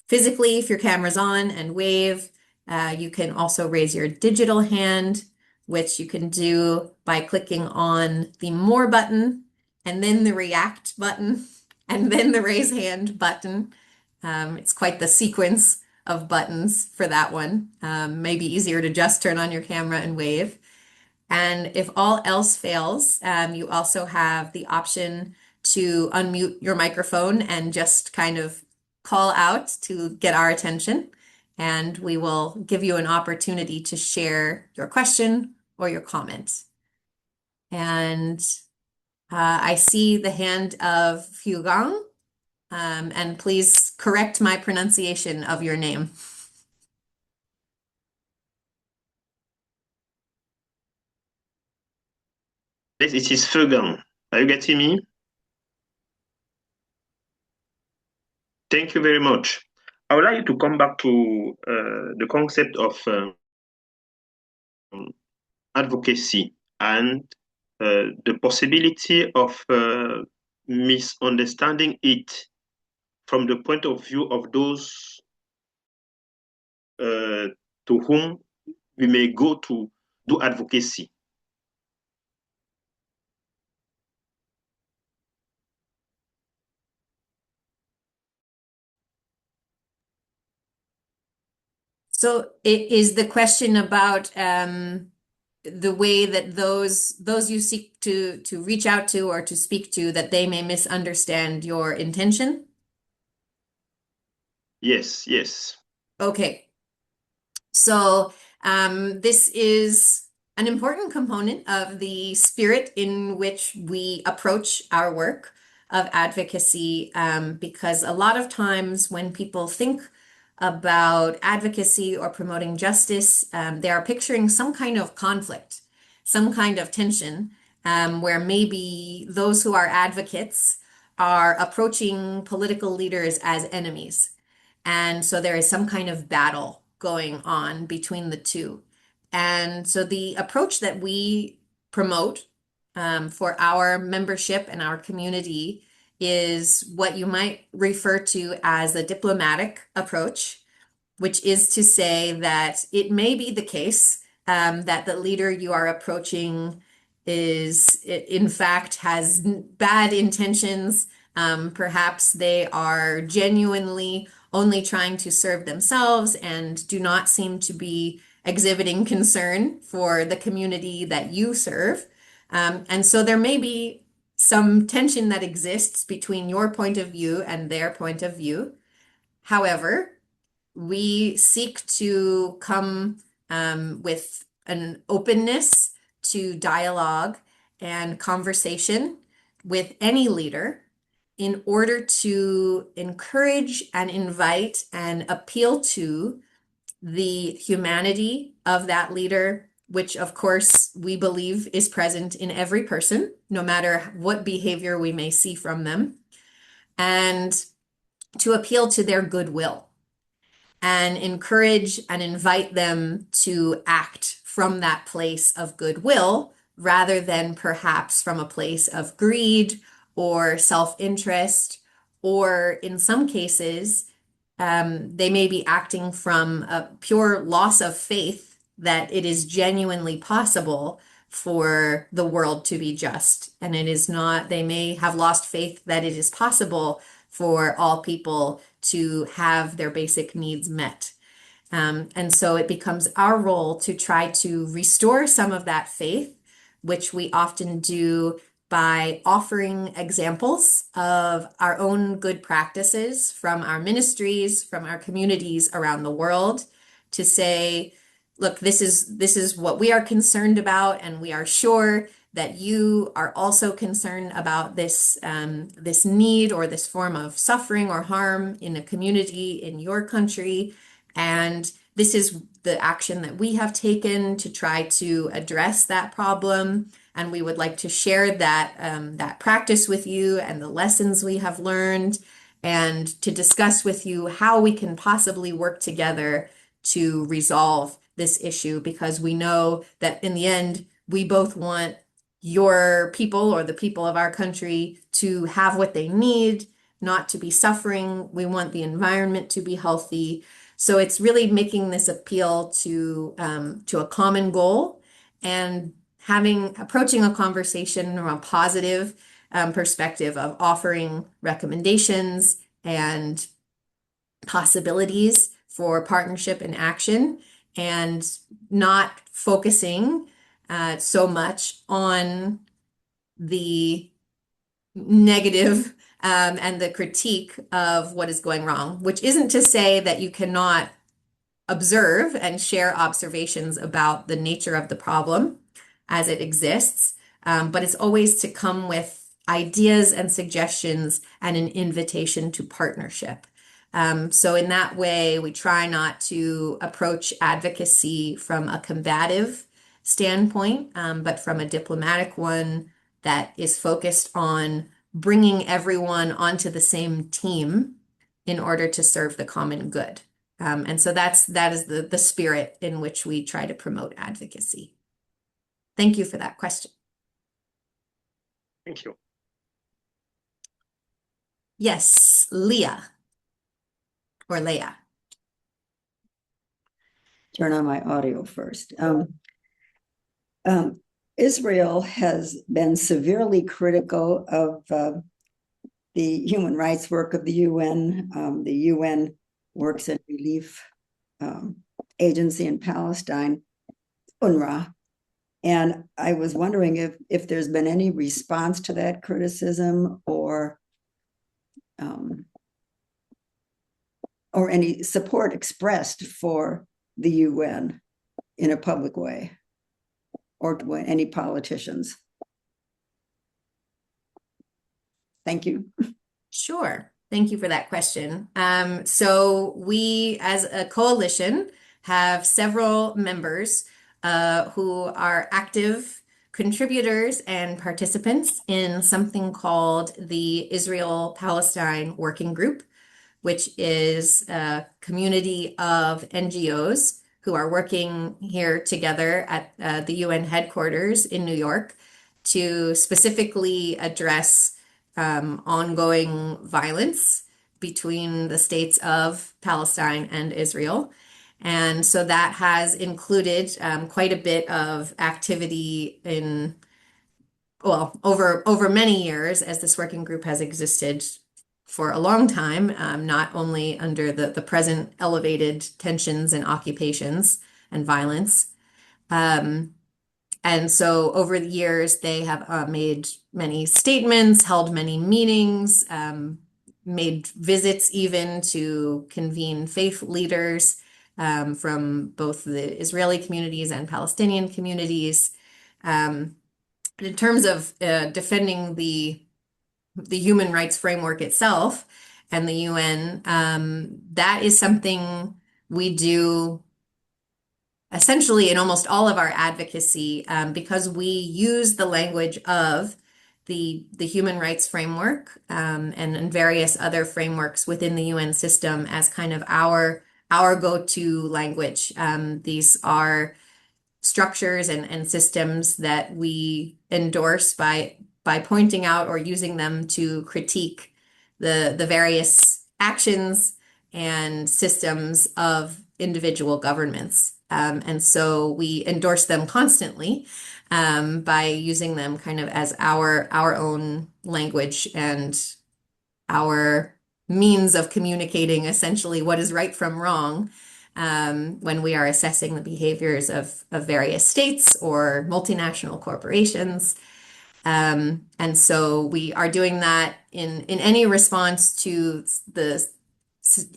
physically if your camera's on and wave. You can also raise your digital hand, which you can do by clicking on the More button and then the React button and then the Raise Hand button. It's quite the sequence of buttons for that one. Maybe easier to just turn on your camera and wave. And if all else fails, you also have the option to unmute your microphone and just kind of call out to get our attention. And we will give you an opportunity to share your question or your comment. And I see the hand of Hugang, and please correct my pronunciation of your name. Yes, it is Fugan. Are you getting me? Thank you very much. I would like to come back to the concept of advocacy and the possibility of misunderstanding it from the point of view of those to whom we may go to do advocacy. So it is the question about the way that those you seek to reach out to or to speak to, that they may misunderstand your intention? Yes, yes. Okay. So this is an important component of the spirit in which we approach our work of advocacy, because a lot of times when people think about advocacy or promoting justice, they are picturing some kind of conflict, some kind of tension, where maybe those who are advocates are approaching political leaders as enemies. And so there is some kind of battle going on between the two. And so the approach that we promote for our membership and our community is what you might refer to as a diplomatic approach, which is to say that it may be the case that the leader you are approaching in fact, has bad intentions. Perhaps they are genuinely only trying to serve themselves and do not seem to be exhibiting concern for the community that you serve. And so there may be some tension that exists between your point of view and their point of view. However, we seek to come with an openness to dialogue and conversation with any leader in order to encourage and invite and appeal to the humanity of that leader, which of course we believe is present in every person, no matter what behavior we may see from them, and to appeal to their goodwill and encourage and invite them to act from that place of goodwill rather than perhaps from a place of greed or self-interest, or in some cases, they may be acting from a pure loss of faith that it is genuinely possible for the world to be just. And it is not, they may have lost faith that it is possible for all people to have their basic needs met. And so it becomes our role to try to restore some of that faith, which we often do by offering examples of our own good practices from our ministries, from our communities around the world to say, look, this is what we are concerned about, and we are sure that you are also concerned about this need or this form of suffering or harm in a community in your country. And this is the action that we have taken to try to address that problem. And we would like to share that practice with you and the lessons we have learned, and to discuss with you how we can possibly work together to resolve this issue, because we know that in the end, we both want your people or the people of our country to have what they need, not to be suffering. We want the environment to be healthy. So it's really making this appeal to a common goal, and approaching a conversation from a positive perspective of offering recommendations and possibilities for partnership and action, and not focusing so much on the negative and the critique of what is going wrong, which isn't to say that you cannot observe and share observations about the nature of the problem as it exists, but it's always to come with ideas and suggestions and an invitation to partnership. So in that way, we try not to approach advocacy from a combative standpoint, but from a diplomatic one that is focused on bringing everyone onto the same team in order to serve the common good. And so that is the spirit in which we try to promote advocacy. Thank you for that question. Thank you. Yes, Leah or Leah. Turn on my audio first. Israel has been severely critical of the human rights work of the UN. The UN works and relief agency in Palestine, UNRWA. And I was wondering if there's been any response to that criticism, or any support expressed for the UN in a public way, or to any politicians. Thank you. Sure. Thank you for that question. So we, as a coalition, have several members who are active contributors and participants in something called the Israel-Palestine Working Group, which is a community of NGOs who are working here together at the UN headquarters in New York to specifically address ongoing violence between the states of Palestine and Israel. And so that has included quite a bit of activity over many years, as this working group has existed for a long time, not only under the present elevated tensions and occupations and violence. And so over the years, they have made many statements, held many meetings, made visits even to convene faith leaders from both the Israeli communities and Palestinian communities. In terms of defending the human rights framework itself and the UN, that is something we do essentially in almost all of our advocacy, because we use the language of the human rights framework and various other frameworks within the UN system as kind of our go-to language. These are structures and systems that we endorse by pointing out or using them to critique the various actions and systems of individual governments. And so we endorse them constantly by using them kind of as our own language and our means of communicating essentially what is right from wrong when we are assessing the behaviors of various states or multinational corporations. And so we are doing that in any response to the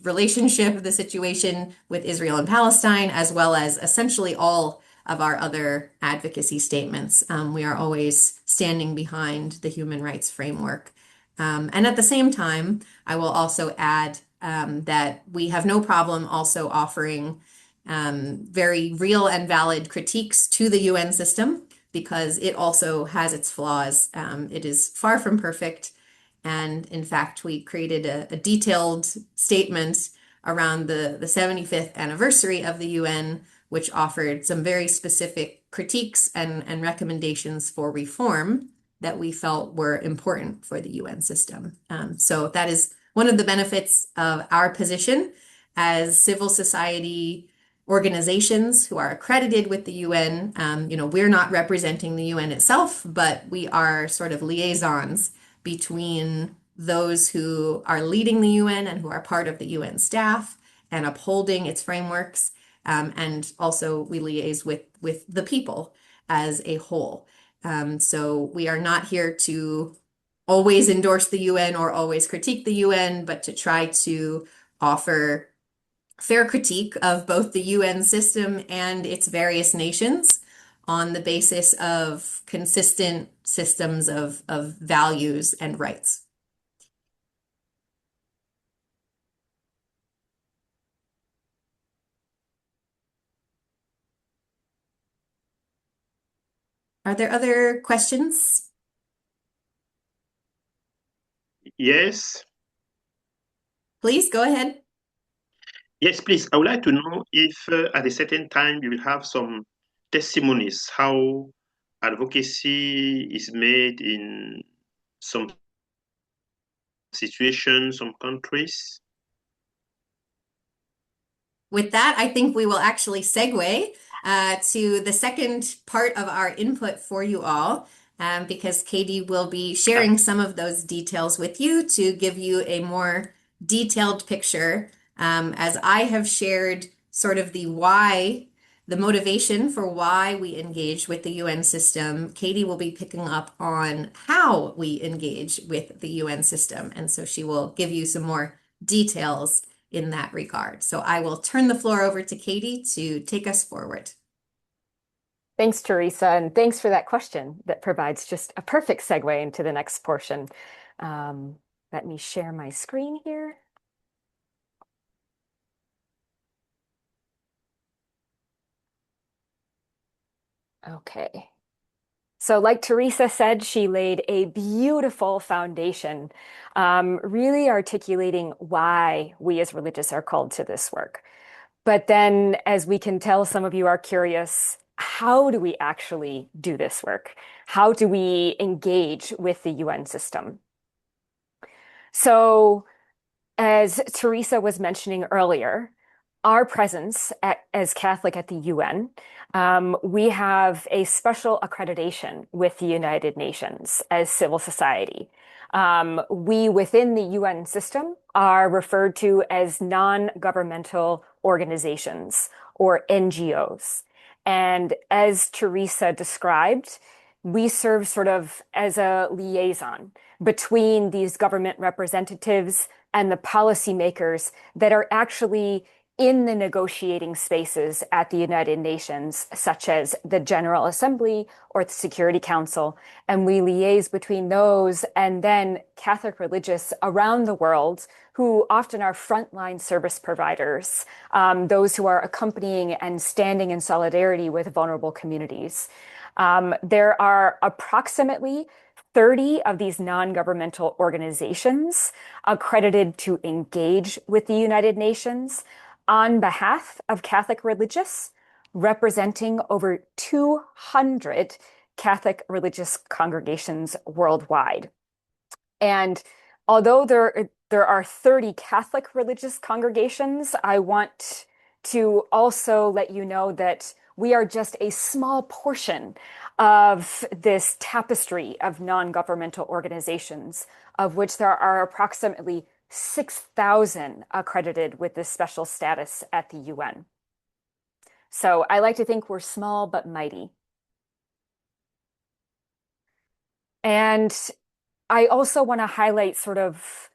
relationship, the situation with Israel and Palestine, as well as essentially all of our other advocacy statements. We are always standing behind the human rights framework. And at the same time, I will also add that we have no problem also offering very real and valid critiques to the UN system because it also has its flaws. It is far from perfect. And in fact, we created a detailed statement around the 75th anniversary of the UN, which offered some very specific critiques and recommendations for reform that we felt were important for the UN system. So that is one of the benefits of our position as civil society organizations who are accredited with the UN. We're not representing the UN itself, but we are sort of liaisons between those who are leading the UN and who are part of the UN staff and upholding its frameworks. And also we liaise with the people as a whole. So we are not here to always endorse the UN or always critique the UN, but to try to offer fair critique of both the UN system and its various nations on the basis of consistent systems of values and rights. Are there other questions? Yes. Please go ahead. Yes, please. I would like to know if at a certain time you will have some testimonies, how advocacy is made in some situations, some countries. With that, I think we will actually segue to the second part of our input for you all, because Katie will be sharing some of those details with you to give you a more detailed picture. As I have shared sort of the motivation for why we engage with the UN system, Katie will be picking up on how we engage with the UN system. And so she will give you some more details in that regard. So I will turn the floor over to Katie to take us forward. Thanks, Teresa, and thanks for that question that provides just a perfect segue into the next portion. Let me share my screen here. Okay. So like Teresa said, she laid a beautiful foundation, really articulating why we as religious are called to this work. But then, as we can tell, some of you are curious, how do we actually do this work? How do we engage with the UN system? So, as Teresa was mentioning earlier, our presence as Catholic at the UN, we have a special accreditation with the United Nations as civil society. We within the UN system are referred to as non-governmental organizations or NGOs. And as Teresa described, we serve sort of as a liaison between these government representatives and the policymakers that are actually in the negotiating spaces at the United Nations, such as the General Assembly or the Security Council. And we liaise between those and then Catholic religious around the world who often are frontline service providers, those who are accompanying and standing in solidarity with vulnerable communities. There are approximately 30 of these non-governmental organizations accredited to engage with the United Nations on behalf of Catholic religious, representing over 200 Catholic religious congregations worldwide. And although there are 30 Catholic religious congregations, I want to also let you know that we are just a small portion of this tapestry of non-governmental organizations, of which there are approximately 6,000 accredited with this special status at the UN. So I like to think we're small but mighty. And I also want to highlight sort of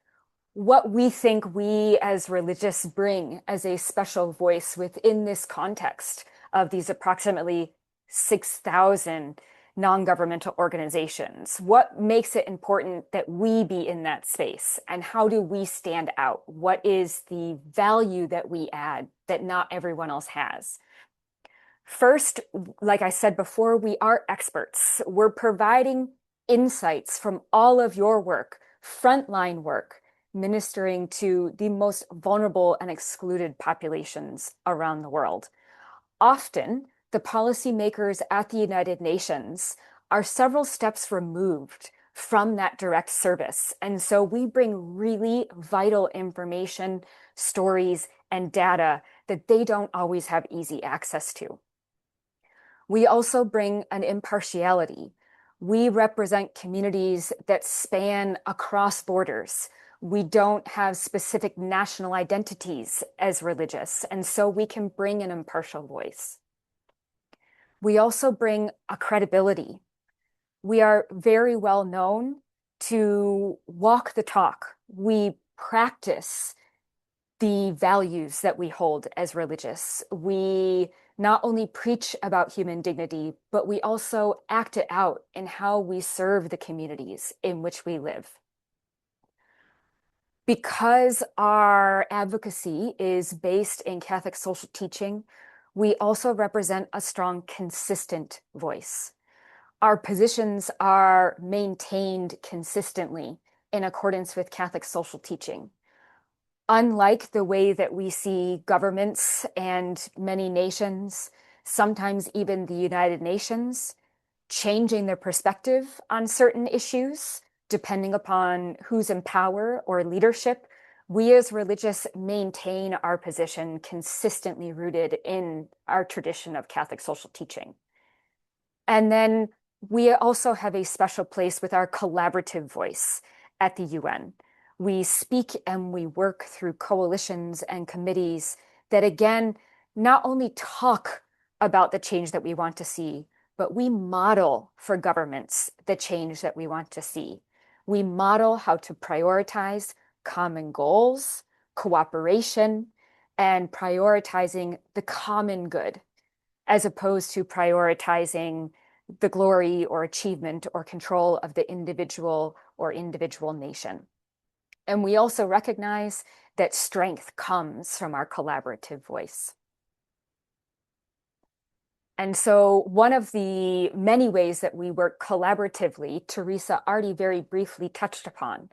what we think we as religious bring as a special voice within this context of these approximately 6,000 non-governmental organizations. What makes it important that we be in that space, and how do we stand out? What is the value that we add that not everyone else has? First, like I said before, we are experts. We're providing insights from all of your work, frontline work, ministering to the most vulnerable and excluded populations around the world. Often, the policymakers at the United Nations are several steps removed from that direct service. And so we bring really vital information, stories, and data that they don't always have easy access to. We also bring an impartiality. We represent communities that span across borders. We don't have specific national identities as religious, and so we can bring an impartial voice. We also bring a credibility. We are very well known to walk the talk. We practice the values that we hold as religious. We not only preach about human dignity, but we also act it out in how we serve the communities in which we live. Because our advocacy is based in Catholic social teaching, we also represent a strong, consistent voice. Our positions are maintained consistently in accordance with Catholic social teaching. Unlike the way that we see governments and many nations, sometimes even the United Nations, changing their perspective on certain issues, depending upon who's in power or leadership, we as religious maintain our position consistently rooted in our tradition of Catholic social teaching. And then we also have a special place with our collaborative voice at the UN. We speak and we work through coalitions and committees that, again, not only talk about the change that we want to see, but we model for governments the change that we want to see. We model how to prioritize common goals, cooperation, and prioritizing the common good, as opposed to prioritizing the glory or achievement or control of the individual or individual nation. And we also recognize that strength comes from our collaborative voice. And so one of the many ways that we work collaboratively, Teresa already very briefly touched upon.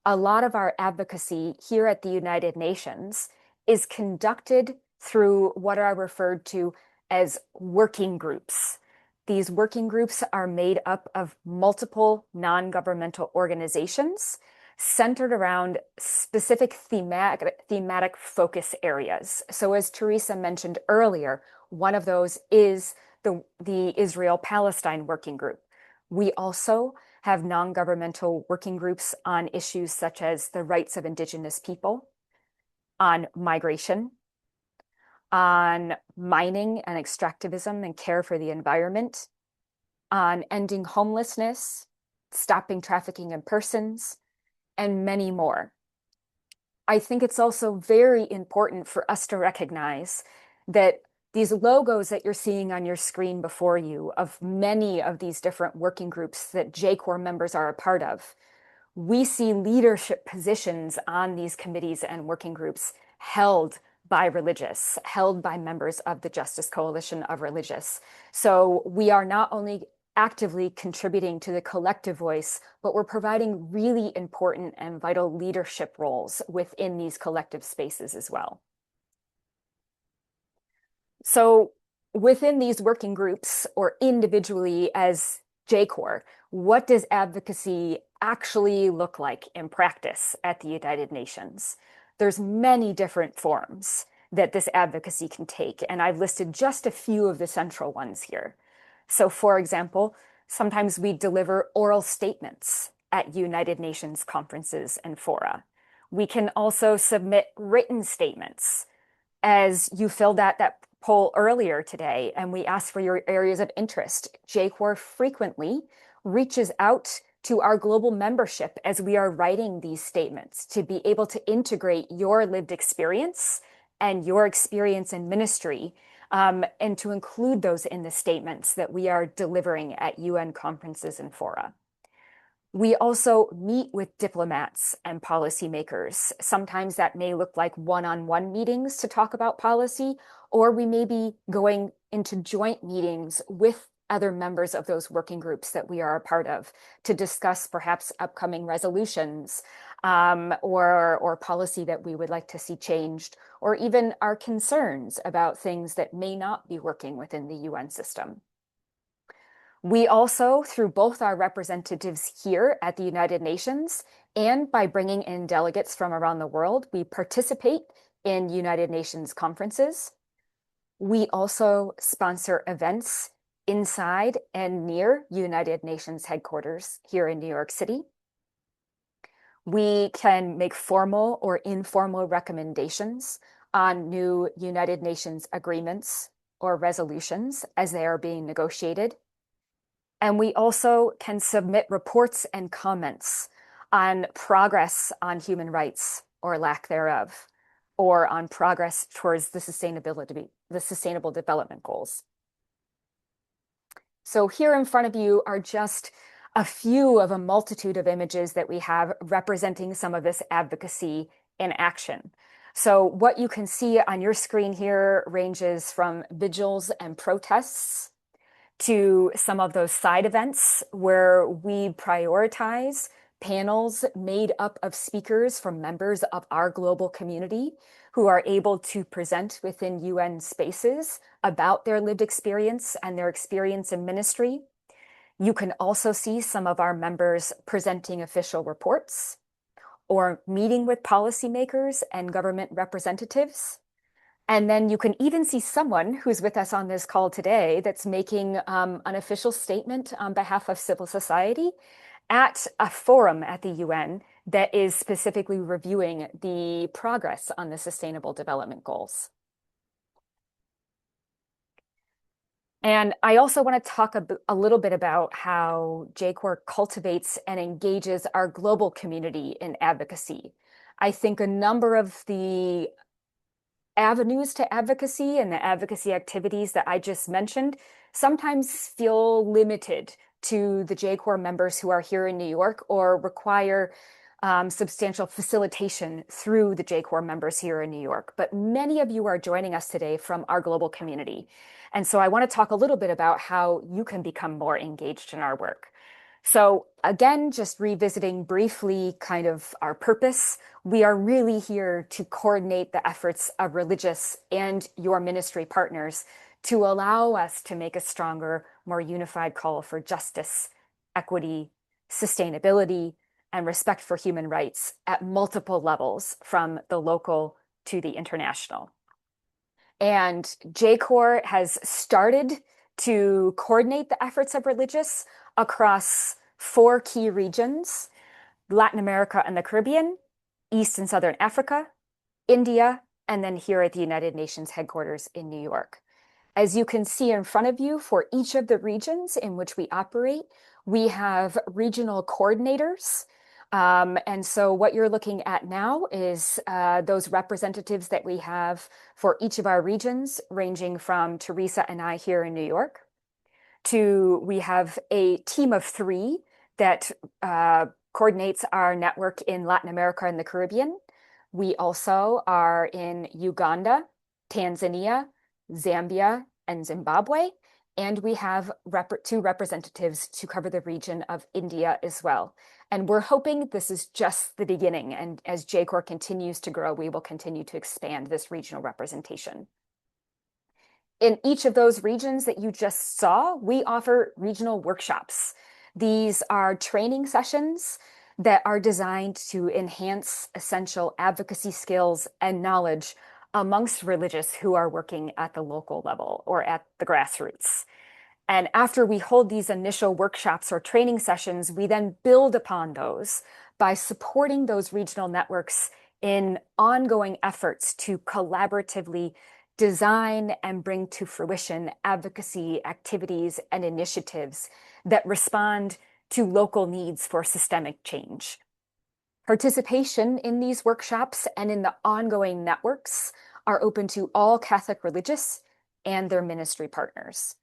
A lot of our advocacy here at the United Nations is conducted through what are referred to as working groups. These working groups are made up of multiple non-governmental organizations centered around specific thematic focus areas. So as Teresa mentioned earlier, one of those is the Israel-Palestine Working Group. We also have non-governmental working groups on issues such as the rights of Indigenous people, on migration, on mining and extractivism and care for the environment, on ending homelessness, stopping trafficking in persons, and many more. I think it's also very important for us to recognize that these logos that you're seeing on your screen before you of many of these different working groups that JCoR members are a part of, we see leadership positions on these committees and working groups held by religious, held by members of the Justice Coalition of Religious. So we are not only actively contributing to the collective voice, but we're providing really important and vital leadership roles within these collective spaces as well. So within these working groups or individually as JCoR, what does advocacy actually look like in practice at the United Nations? There's many different forms that this advocacy can take, and I've listed just a few of the central ones here. So for example, sometimes we deliver oral statements at United Nations conferences and fora. We can also submit written statements. As you filled out that poll earlier today, and we asked for your areas of interest, JCoR frequently reaches out to our global membership as we are writing these statements, to be able to integrate your lived experience and your experience in ministry, and to include those in the statements that we are delivering at UN conferences and fora. We also meet with diplomats and policymakers. Sometimes that may look like one-on-one meetings to talk about policy, or we may be going into joint meetings with other members of those working groups that we are a part of to discuss perhaps upcoming resolutions, or policy that we would like to see changed, or even our concerns about things that may not be working within the UN system. We also, through both our representatives here at the United Nations and by bringing in delegates from around the world, we participate in United Nations conferences. We also sponsor events inside and near United Nations headquarters here in New York City. We can make formal or informal recommendations on new United Nations agreements or resolutions as they are being negotiated. And we also can submit reports and comments on progress on human rights or lack thereof, or on progress towards the Sustainable Development Goals. So here in front of you are just a few of a multitude of images that we have representing some of this advocacy in action. So what you can see on your screen here ranges from vigils and protests to some of those side events where we prioritize panels made up of speakers from members of our global community who are able to present within UN spaces about their lived experience and their experience in ministry. You can also see some of our members presenting official reports or meeting with policymakers and government representatives. And then you can even see someone who's with us on this call today that's making an official statement on behalf of civil society at a forum at the UN that is specifically reviewing the progress on the Sustainable Development Goals. And I also want to talk a little bit about how JCoR cultivates and engages our global community in advocacy. I think a number of the avenues to advocacy and the advocacy activities that I just mentioned sometimes feel limited to the JCoR members who are here in New York or require substantial facilitation through the JCoR members here in New York. But many of you are joining us today from our global community. And so I want to talk a little bit about how you can become more engaged in our work. So again, just revisiting briefly kind of our purpose, we are really here to coordinate the efforts of religious and your ministry partners to allow us to make a stronger, more unified call for justice, equity, sustainability, and respect for human rights at multiple levels, from the local to the international. And JCoR has started to coordinate the efforts of religious across 4 key regions: Latin America and the Caribbean, East and Southern Africa, India, and then here at the United Nations headquarters in New York. As you can see in front of you, for each of the regions in which we operate, we have regional coordinators. And so what you're looking at now is those representatives that we have for each of our regions, ranging from Teresa and I here in New York, to we have a team of 3 that coordinates our network in Latin America and the Caribbean. We also are in Uganda, Tanzania, Zambia, and Zimbabwe. And we have 2 representatives to cover the region of India as well. And we're hoping this is just the beginning. And as JCoR continues to grow, we will continue to expand this regional representation. In each of those regions that you just saw, we offer regional workshops. These are training sessions that are designed to enhance essential advocacy skills and knowledge amongst religious who are working at the local level or at the grassroots. And after we hold these initial workshops or training sessions, we then build upon those by supporting those regional networks in ongoing efforts to collaboratively design and bring to fruition advocacy activities and initiatives that respond to local needs for systemic change. Participation in these workshops and in the ongoing networks are open to all Catholic religious and their ministry partners.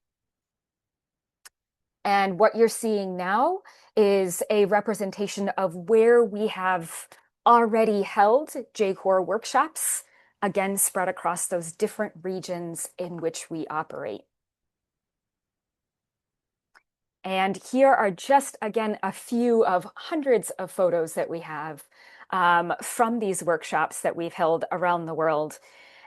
And what you're seeing now is a representation of where we have already held JCoR workshops, again, spread across those different regions in which we operate. And here are just, again, a few of hundreds of photos that we have from these workshops that we've held around the world.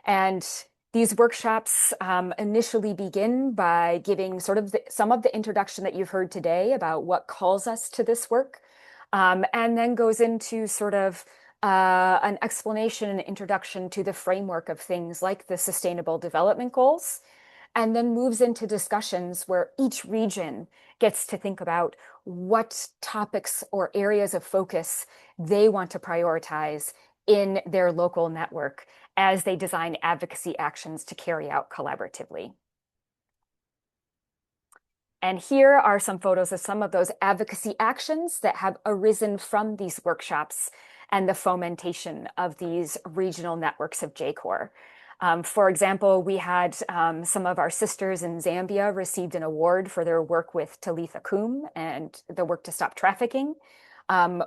And these workshops initially begin by giving sort of some of the introduction that you've heard today about what calls us to this work, and then goes into sort of an explanation and introduction to the framework of things like the Sustainable Development Goals, and then moves into discussions where each region gets to think about what topics or areas of focus they want to prioritize in their local network as they design advocacy actions to carry out collaboratively. And here are some photos of some of those advocacy actions that have arisen from these workshops and the fomentation of these regional networks of JCoR. For example, we had some of our sisters in Zambia received an award for their work with Talitha Kum and the work to stop trafficking.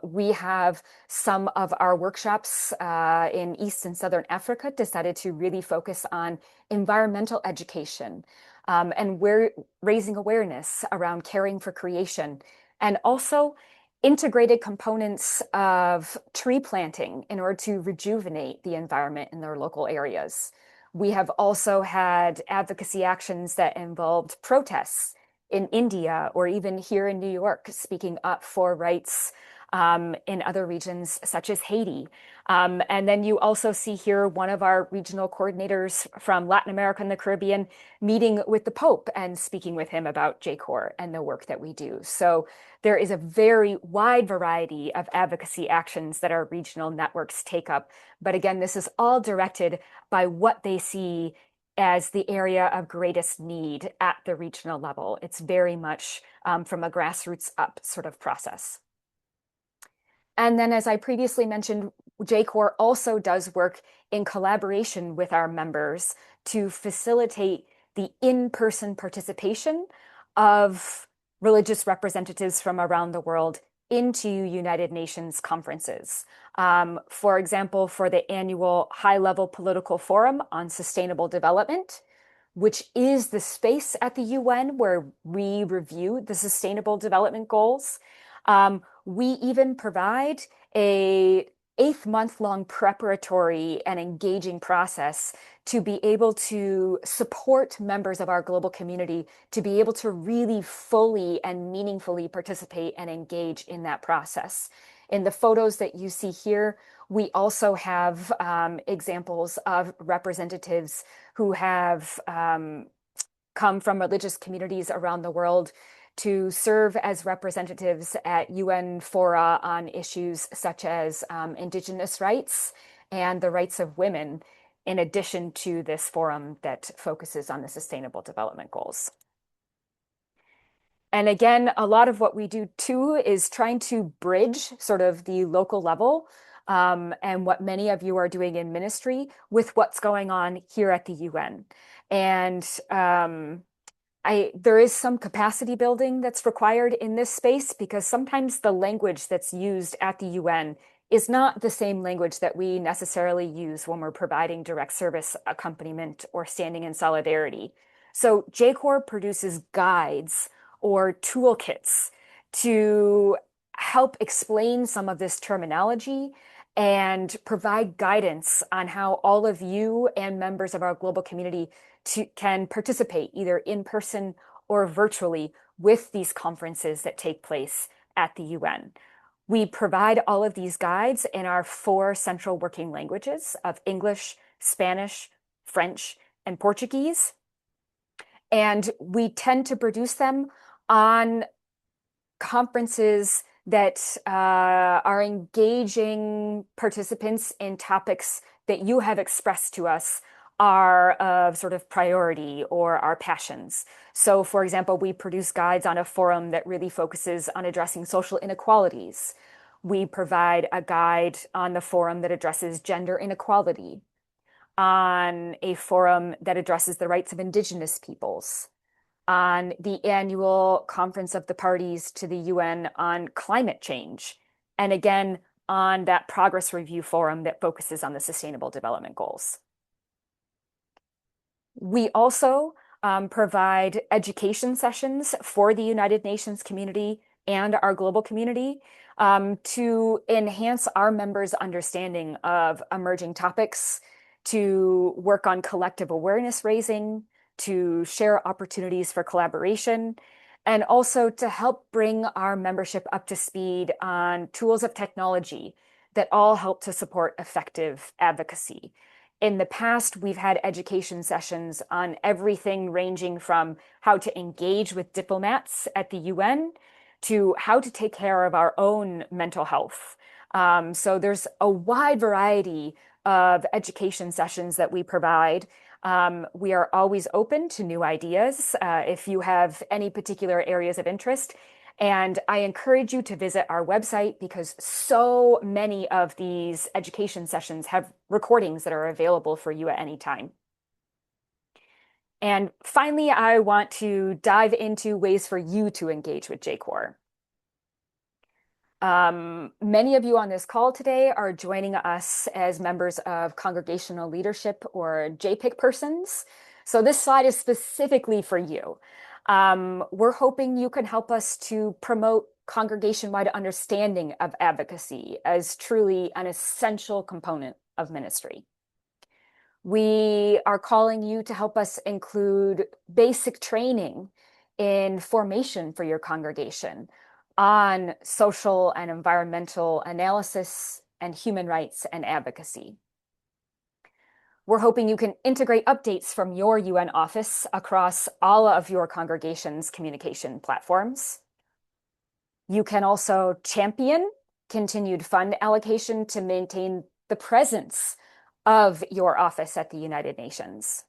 We have some of our workshops in East and Southern Africa decided to really focus on environmental education and raising awareness around caring for creation, and also integrated components of tree planting in order to rejuvenate the environment in their local areas. We have also had advocacy actions that involved protests in India or even here in New York, speaking up for rights in other regions such as Haiti. And then you also see here one of our regional coordinators from Latin America and the Caribbean meeting with the Pope and speaking with him about JCoR and the work that we do. So there is a very wide variety of advocacy actions that our regional networks take up. But again, this is all directed by what they see as the area of greatest need at the regional level. It's very much from a grassroots up sort of process. And then, as I previously mentioned, JCoR also does work in collaboration with our members to facilitate the in-person participation of religious representatives from around the world into United Nations conferences. For example, for the annual high-level political forum on sustainable development, which is the space at the UN where we review the Sustainable Development Goals. We even provide an 8-month-long preparatory and engaging process to be able to support members of our global community to be able to really fully and meaningfully participate and engage in that process. In the photos that you see here, we also have examples of representatives who have come from religious communities around the world to serve as representatives at UN fora on issues such as Indigenous rights and the rights of women, in addition to this forum that focuses on the Sustainable Development Goals. And again, a lot of what we do too is trying to bridge sort of the local level and what many of you are doing in ministry with what's going on here at the UN. And there is some capacity building that's required in this space because sometimes the language that's used at the UN is not the same language that we necessarily use when we're providing direct service accompaniment or standing in solidarity. So JCoR produces guides or toolkits to help explain some of this terminology and provide guidance on how all of you and members of our global community can participate either in person or virtually with these conferences that take place at the UN. We provide all of these guides in our 4 central working languages of English, Spanish, French, and Portuguese. And we tend to produce them on conferences that are engaging participants in topics that you have expressed to us are of sort of priority or our passions. So, for example, we produce guides on a forum that really focuses on addressing social inequalities. We provide a guide on the forum that addresses gender inequality, on a forum that addresses the rights of Indigenous peoples, on the annual Conference of the Parties to the UN on climate change, and again, on that progress review forum that focuses on the Sustainable Development Goals. We also provide education sessions for the United Nations community and our global community to enhance our members' understanding of emerging topics, to work on collective awareness raising, to share opportunities for collaboration, and also to help bring our membership up to speed on tools of technology that all help to support effective advocacy. In the past, we've had education sessions on everything ranging from how to engage with diplomats at the UN to how to take care of our own mental health. So there's a wide variety of education sessions that we provide. We are always open to new ideas if you have any particular areas of interest. And I encourage you to visit our website because so many of these education sessions have recordings that are available for you at any time. And finally, I want to dive into ways for you to engage with JCoR. Many of you on this call today are joining us as members of congregational leadership or JPIC persons. So this slide is specifically for you. We're hoping you can help us to promote congregation-wide understanding of advocacy as truly an essential component of ministry. We are calling you to help us include basic training in formation for your congregation on social and environmental analysis and human rights and advocacy. We're hoping you can integrate updates from your UN office across all of your congregation's communication platforms. You can also champion continued fund allocation to maintain the presence of your office at the United Nations.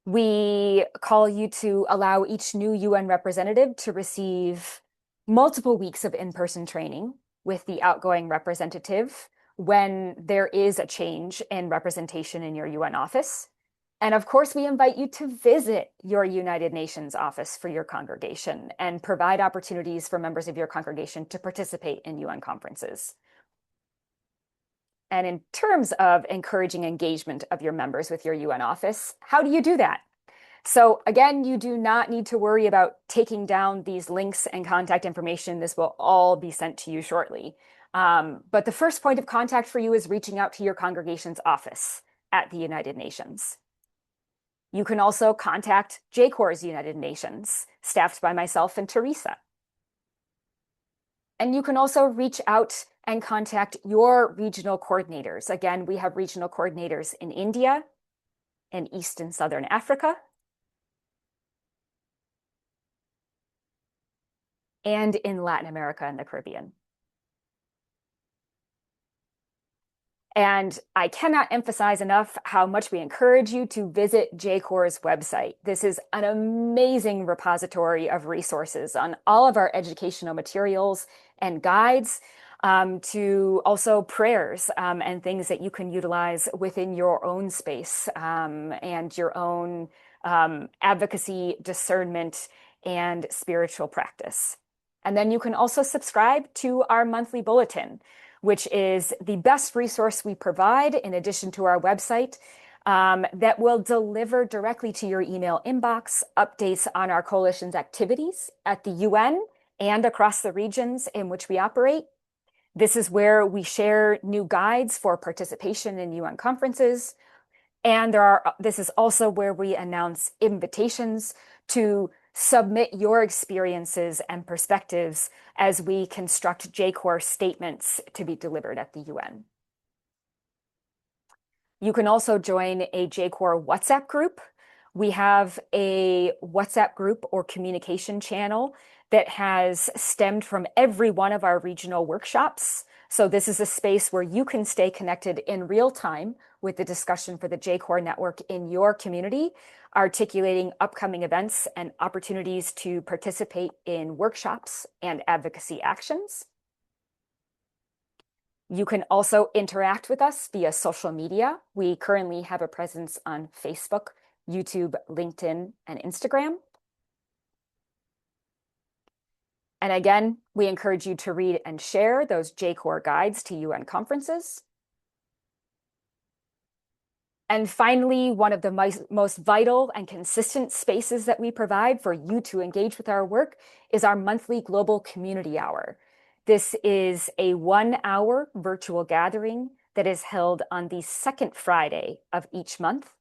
We call you to allow each new UN representative to receive multiple weeks of in-person training with the outgoing representative when there is a change in representation in your UN office. And of course, we invite you to visit your United Nations office for your congregation and provide opportunities for members of your congregation to participate in UN conferences. And in terms of encouraging engagement of your members with your UN office, how do you do that? So again, you do not need to worry about taking down these links and contact information. This will all be sent to you shortly. But the first point of contact for you is reaching out to your congregation's office at the United Nations. You can also contact JCoR's United Nations, staffed by myself and Teresa. And you can also reach out and contact your regional coordinators. Again, we have regional coordinators in India, in East and Southern Africa, and in Latin America and the Caribbean. And I cannot emphasize enough how much we encourage you to visit JCoR's website. This is an amazing repository of resources on all of our educational materials and guides, to also prayers and things that you can utilize within your own space and your own advocacy, discernment, and spiritual practice. And then you can also subscribe to our monthly bulletin, which is the best resource we provide in addition to our website, that will deliver directly to your email inbox updates on our coalition's activities at the UN and across the regions in which we operate. This is where we share new guides for participation in UN conferences. And this is also where we announce invitations to submit your experiences and perspectives as we construct JCoR statements to be delivered at the UN. You can also join a JCoR WhatsApp group. We have a WhatsApp group or communication channel that has stemmed from every one of our regional workshops So this is a space where you can stay connected in real time with the discussion for the JCoR network in your community, articulating upcoming events and opportunities to participate in workshops and advocacy actions. You can also interact with us via social media. We currently have a presence on Facebook, YouTube, LinkedIn, and Instagram. And again, we encourage you to read and share those JCoR guides to UN conferences. And finally, one of the most vital and consistent spaces that we provide for you to engage with our work is our monthly Global Community Hour. This is a 1-hour virtual gathering that is held on the second Friday of each month.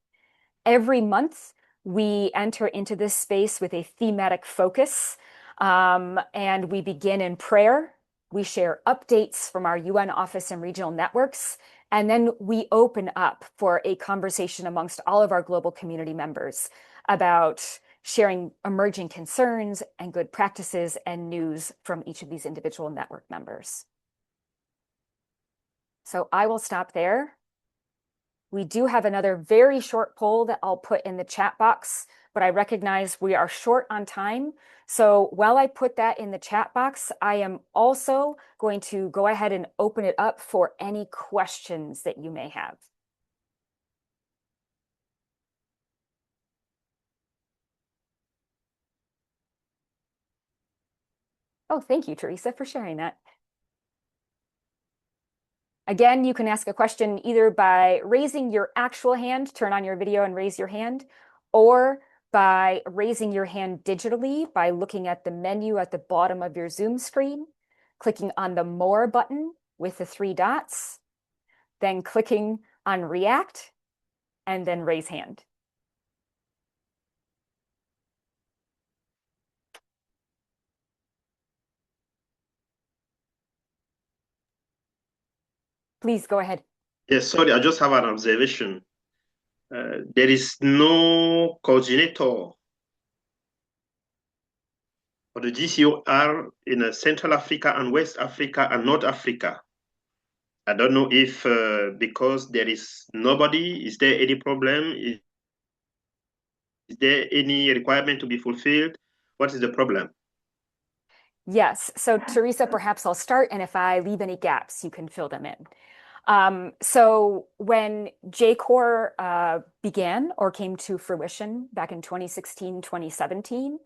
Every month, we enter into this space with a thematic focus, and we begin in prayer. We share updates from our UN office and regional networks, and then we open up for a conversation amongst all of our global community members about sharing emerging concerns and good practices and news from each of these individual network members. So I will stop there. We do have another very short poll that I'll put in the chat box, but I recognize we are short on time. So while I put that in the chat box, I am also going to go ahead and open it up for any questions that you may have. Oh, thank you, Teresa, for sharing that. Again, you can ask a question either by raising your actual hand, turn on your video and raise your hand, or by raising your hand digitally by looking at the menu at the bottom of your Zoom screen, clicking on the More button with the 3 dots, then clicking on React, and then raise hand. Please go ahead. Yes, sorry, I just have an observation. There is no coordinator for the JCoR in Central Africa and West Africa and North Africa. I don't know if because there is nobody, is there any problem? Is there any requirement to be fulfilled? What is the problem? Yes, so Teresa, perhaps I'll start, and if I leave any gaps, you can fill them in. So when JCoR began or came to fruition back in 2016, 2017,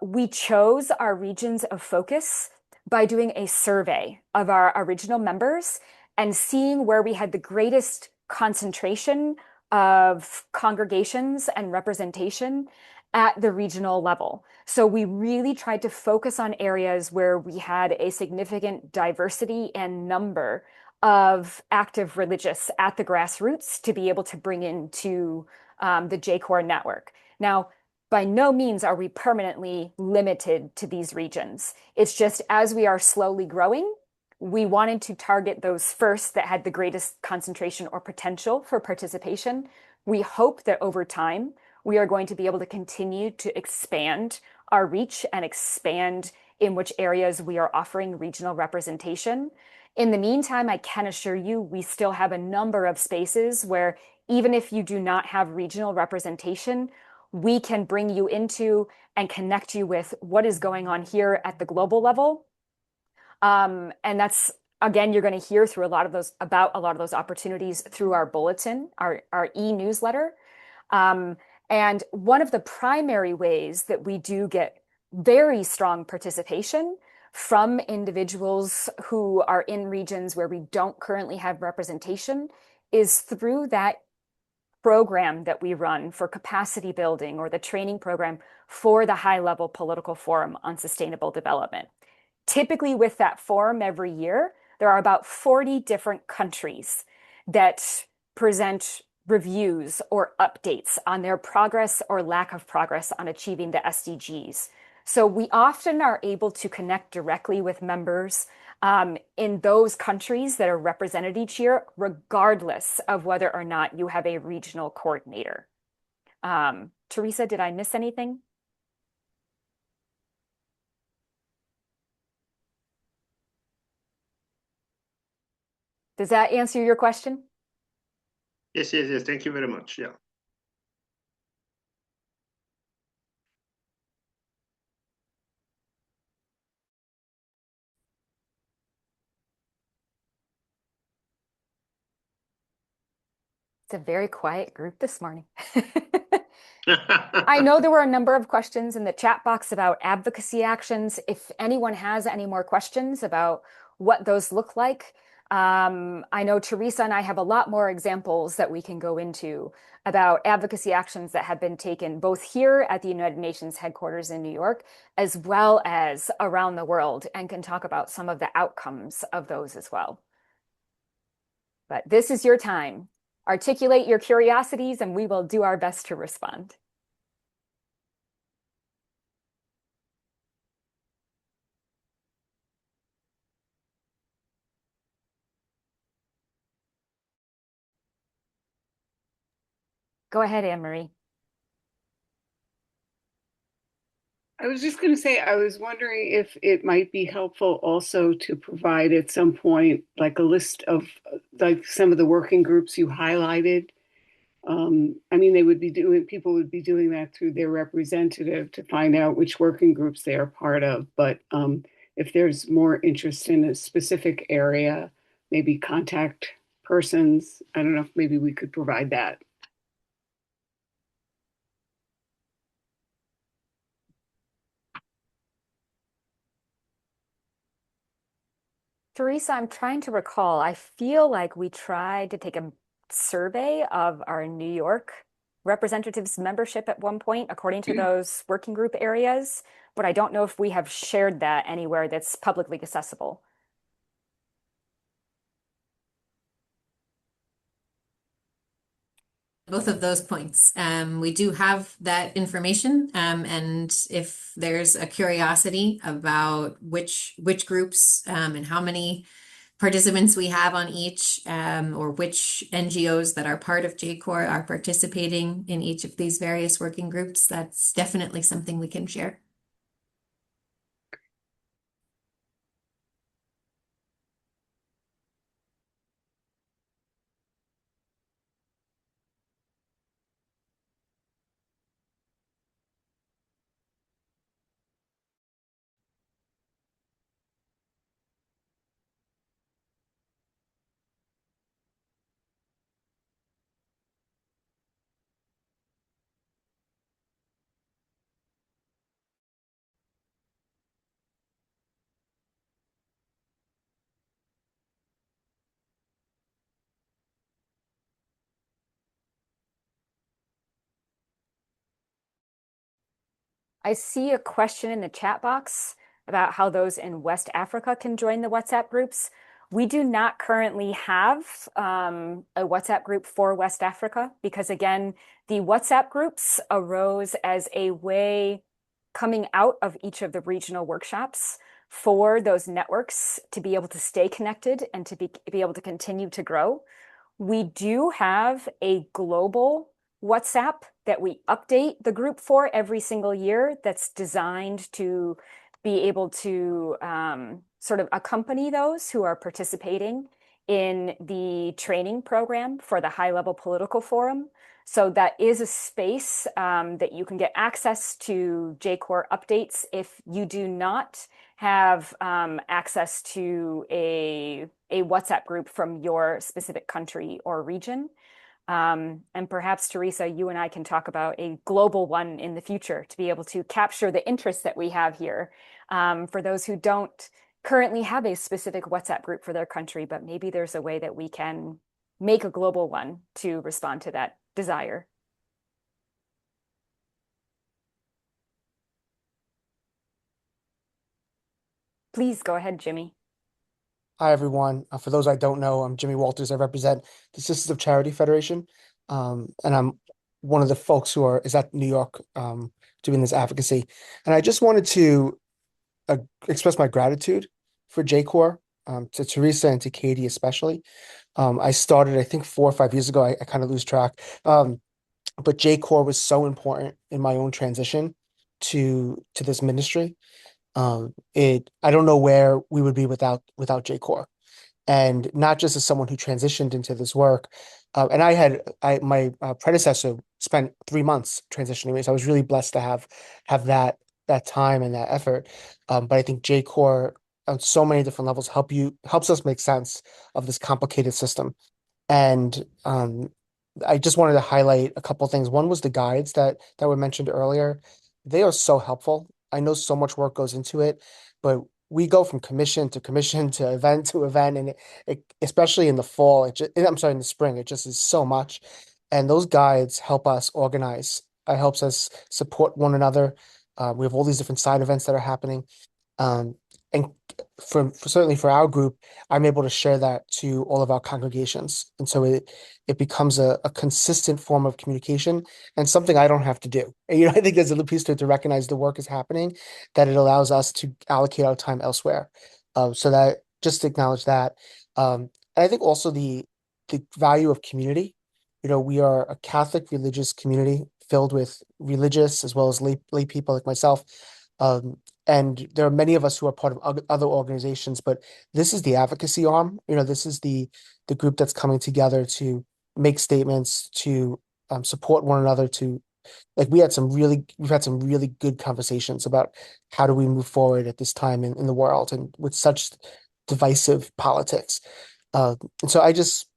we chose our regions of focus by doing a survey of our original members and seeing where we had the greatest concentration of congregations and representation at the regional level. So we really tried to focus on areas where we had a significant diversity and number of active religious at the grassroots to be able to bring into the JCoR network. Now, by no means are we permanently limited to these regions. It's just as we are slowly growing, we wanted to target those first that had the greatest concentration or potential for participation. We hope that over time, we are going to be able to continue to expand our reach and expand in which areas we are offering regional representation. In the meantime, I can assure you, we still have a number of spaces where even if you do not have regional representation, we can bring you into and connect you with what is going on here at the global level. And that's, again, you're going to hear through about a lot of those opportunities through our bulletin, our e-newsletter. And one of the primary ways that we do get very strong participation from individuals who are in regions where we don't currently have representation is through that program that we run for capacity building or the training program for the high-level political forum on sustainable development. Typically with that forum every year, there are about 40 different countries that present reviews or updates on their progress or lack of progress on achieving the SDGs. So we often are able to connect directly with members in those countries that are represented each year, regardless of whether or not you have a regional coordinator. Teresa, did I miss anything? Does that answer your question? Yes, yes, yes. Thank you very much. Yeah. It's a very quiet group this morning. I know there were a number of questions in the chat box about advocacy actions. If anyone has any more questions about what those look like, I know Teresa and I have a lot more examples that we can go into about advocacy actions that have been taken both here at the United Nations headquarters in New York, as well as around the world, and can talk about some of the outcomes of those as well. But this is your time. Articulate your curiosities, and we will do our best to respond. Go ahead, Anne-Marie. I was just going to say, I was wondering if it might be helpful also to provide at some point like a list of like some of the working groups you highlighted. I mean, people would be doing that through their representative to find out which working groups they are part of. But if there's more interest in a specific area, maybe contact persons, I don't know if maybe we could provide that. Teresa, I'm trying to recall. I feel like we tried to take a survey of our New York representatives membership at one point, according to those working group areas, but I don't know if we have shared that anywhere that's publicly accessible. Both of those points. We do have that information, and if there's a curiosity about which groups and how many participants we have on each, or which NGOs that are part of JCoR are participating in each of these various working groups, that's definitely something we can share. I see a question in the chat box about how those in West Africa can join the WhatsApp groups. We do not currently have a WhatsApp group for West Africa because, again, the WhatsApp groups arose as a way coming out of each of the regional workshops for those networks to be able to stay connected and to be able to continue to grow. We do have a global WhatsApp that we update the group for every single year that's designed to be able to sort of accompany those who are participating in the training program for the high-level political forum. So that is a space that you can get access to JCoR updates if you do not have access to a WhatsApp group from your specific country or region. And perhaps, Teresa, you and I can talk about a global one in the future to be able to capture the interest that we have here for those who don't currently have a specific WhatsApp group for their country, but maybe there's a way that we can make a global one to respond to that desire. Please go ahead, Jimmy. Hi, everyone. For those I don't know, I'm Jimmy Walters. I represent the Sisters of Charity Federation, and I'm one of the folks who is at New York doing this advocacy. And I just wanted to express my gratitude for JCoR, to Teresa and to Katie especially. I started, I think, 4 or 5 years ago. I kind of lose track. But JCoR was so important in my own transition to this ministry. I don't know where we would be without JCoR. And not just as someone who transitioned into this work. And my predecessor spent 3 months transitioning me, so I was really blessed to have that time and that effort. But I think JCoR on so many different levels helps us make sense of this complicated system. And I just wanted to highlight a couple things. One was the guides that were mentioned earlier. They are so helpful. I know so much work goes into it, but we go from commission to event, and especially in the fall, I'm sorry, in the spring, it just is so much. And those guides help us organize. It helps us support one another. We have all these different side events that are happening. Um, and certainly for our group, I'm able to share that to all of our congregations. And so it becomes a consistent form of communication and something I don't have to do. And, I think there's a piece to it to recognize the work is happening, that it allows us to allocate our time elsewhere. So that just to acknowledge that. And I think also the value of community. We are a Catholic religious community filled with religious as well as lay people like myself. Um, and there are many of us who are part of other organizations, but this is the advocacy arm. This is the group that's coming together to make statements, to support one another, to like we've had some really good conversations about how do we move forward at this time in the world and with such divisive politics. And so I just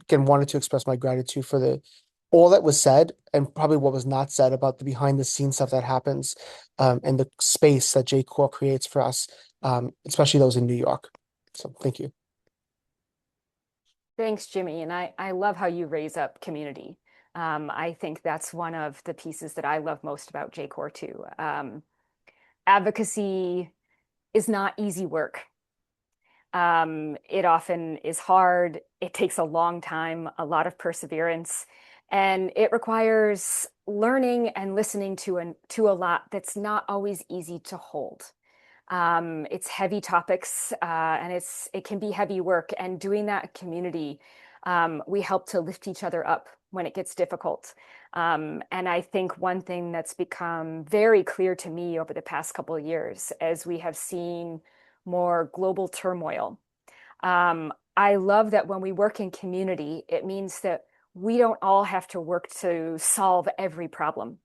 again wanted to express my gratitude for the all that was said and probably what was not said about the behind the scenes stuff that happens, and the space that JCoR creates for us, especially those in New York. So thank you. Thanks, Jimmy. And I love how you raise up community. I think that's one of the pieces that I love most about JCoR too. Advocacy is not easy work. It often is hard. It takes a long time, a lot of perseverance, and it requires learning and listening to a lot that's not always easy to hold. It's heavy topics, and it can be heavy work. And doing that community, we help to lift each other up when it gets difficult. And I think one thing that's become very clear to me over the past couple of years, as we have seen more global turmoil, I love that when we work in community, it means that we don't all have to work to solve every problem.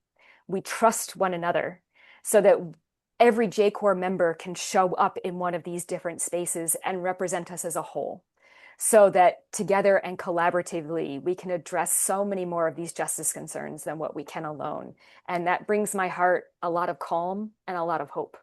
We trust one another so that every JCoR member can show up in one of these different spaces and represent us as a whole, so that together and collaboratively, we can address so many more of these justice concerns than what we can alone. And that brings my heart a lot of calm and a lot of hope.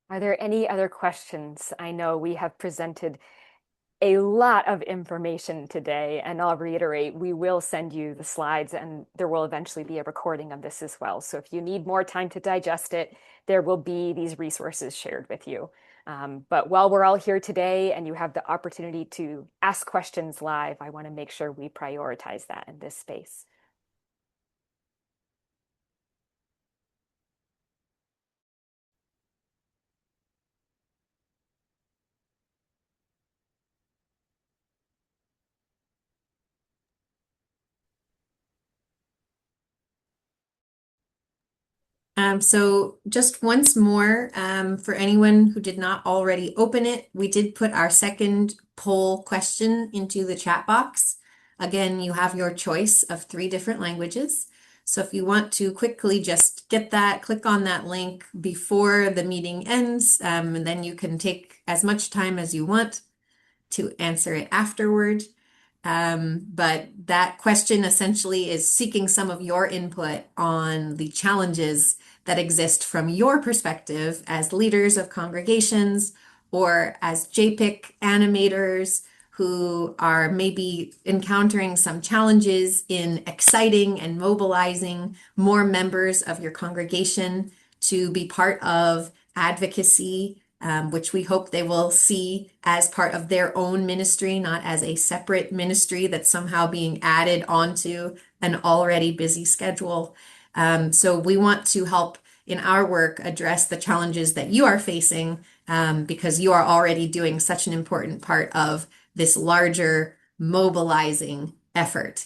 Are there any other questions? I know we have presented a lot of information today, and I'll reiterate, we will send you the slides and there will eventually be a recording of this as well. So if you need more time to digest it, there will be these resources shared with you. But while we're all here today and you have the opportunity to ask questions live, I want to make sure we prioritize that in this space. So just once more, for anyone who did not already open it, we did put our second poll question into the chat box. Again, you have your choice of 3 different languages. So if you want to quickly just get that, click on that link before the meeting ends, and then you can take as much time as you want to answer it afterward. But that question essentially is seeking some of your input on the challenges that exist from your perspective as leaders of congregations or as JPIC animators who are maybe encountering some challenges in exciting and mobilizing more members of your congregation to be part of advocacy, which we hope they will see as part of their own ministry, not as a separate ministry that's somehow being added onto an already busy schedule. So we want to help in our work address the challenges that you are facing, because you are already doing such an important part of this larger mobilizing effort.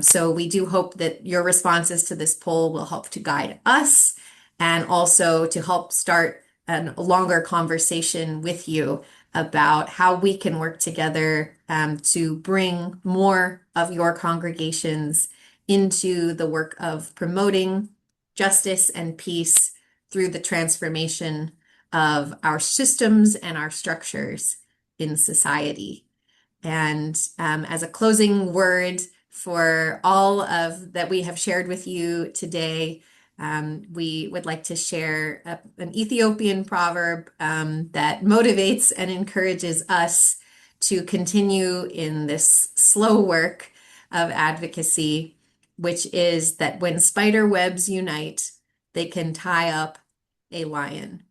So we do hope that your responses to this poll will help to guide us and also to help start a longer conversation with you about how we can work together to bring more of your congregations into the work of promoting justice and peace through the transformation of our systems and our structures in society. And as a closing word for all of that we have shared with you today, we would like to share an Ethiopian proverb that motivates and encourages us to continue in this slow work of advocacy, which is that when spider webs unite, they can tie up a lion.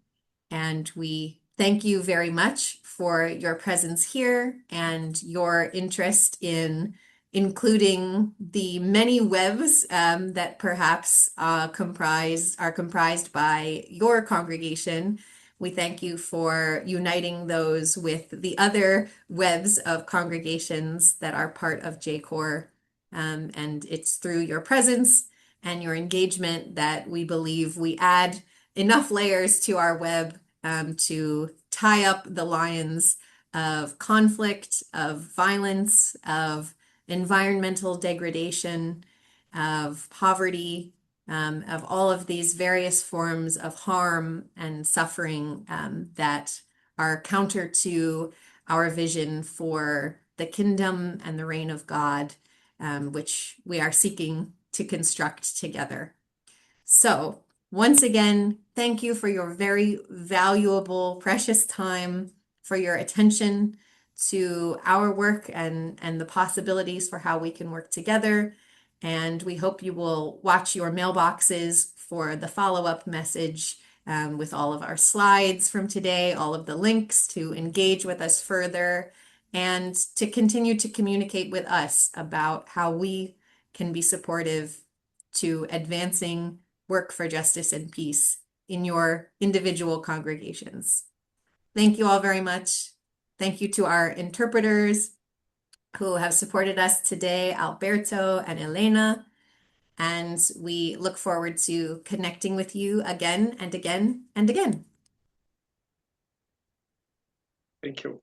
And we thank you very much for your presence here and your interest in including the many webs that perhaps are comprised by your congregation. We thank you for uniting those with the other webs of congregations that are part of JCoR. And it's through your presence and your engagement that we believe we add enough layers to our web to tie up the lions of conflict, of violence, of environmental degradation, of poverty, of all of these various forms of harm and suffering that are counter to our vision for the kingdom and the reign of God, which we are seeking to construct together. So, once again, thank you for your very valuable, precious time, for your attention to our work and the possibilities for how we can work together. And we hope you will watch your mailboxes for the follow-up message with all of our slides from today, all of the links to engage with us further, and to continue to communicate with us about how we can be supportive to advancing work for justice and peace in your individual congregations. Thank you all very much. Thank you to our interpreters who have supported us today, Alberto and Elena. And we look forward to connecting with you again and again and again. Thank you.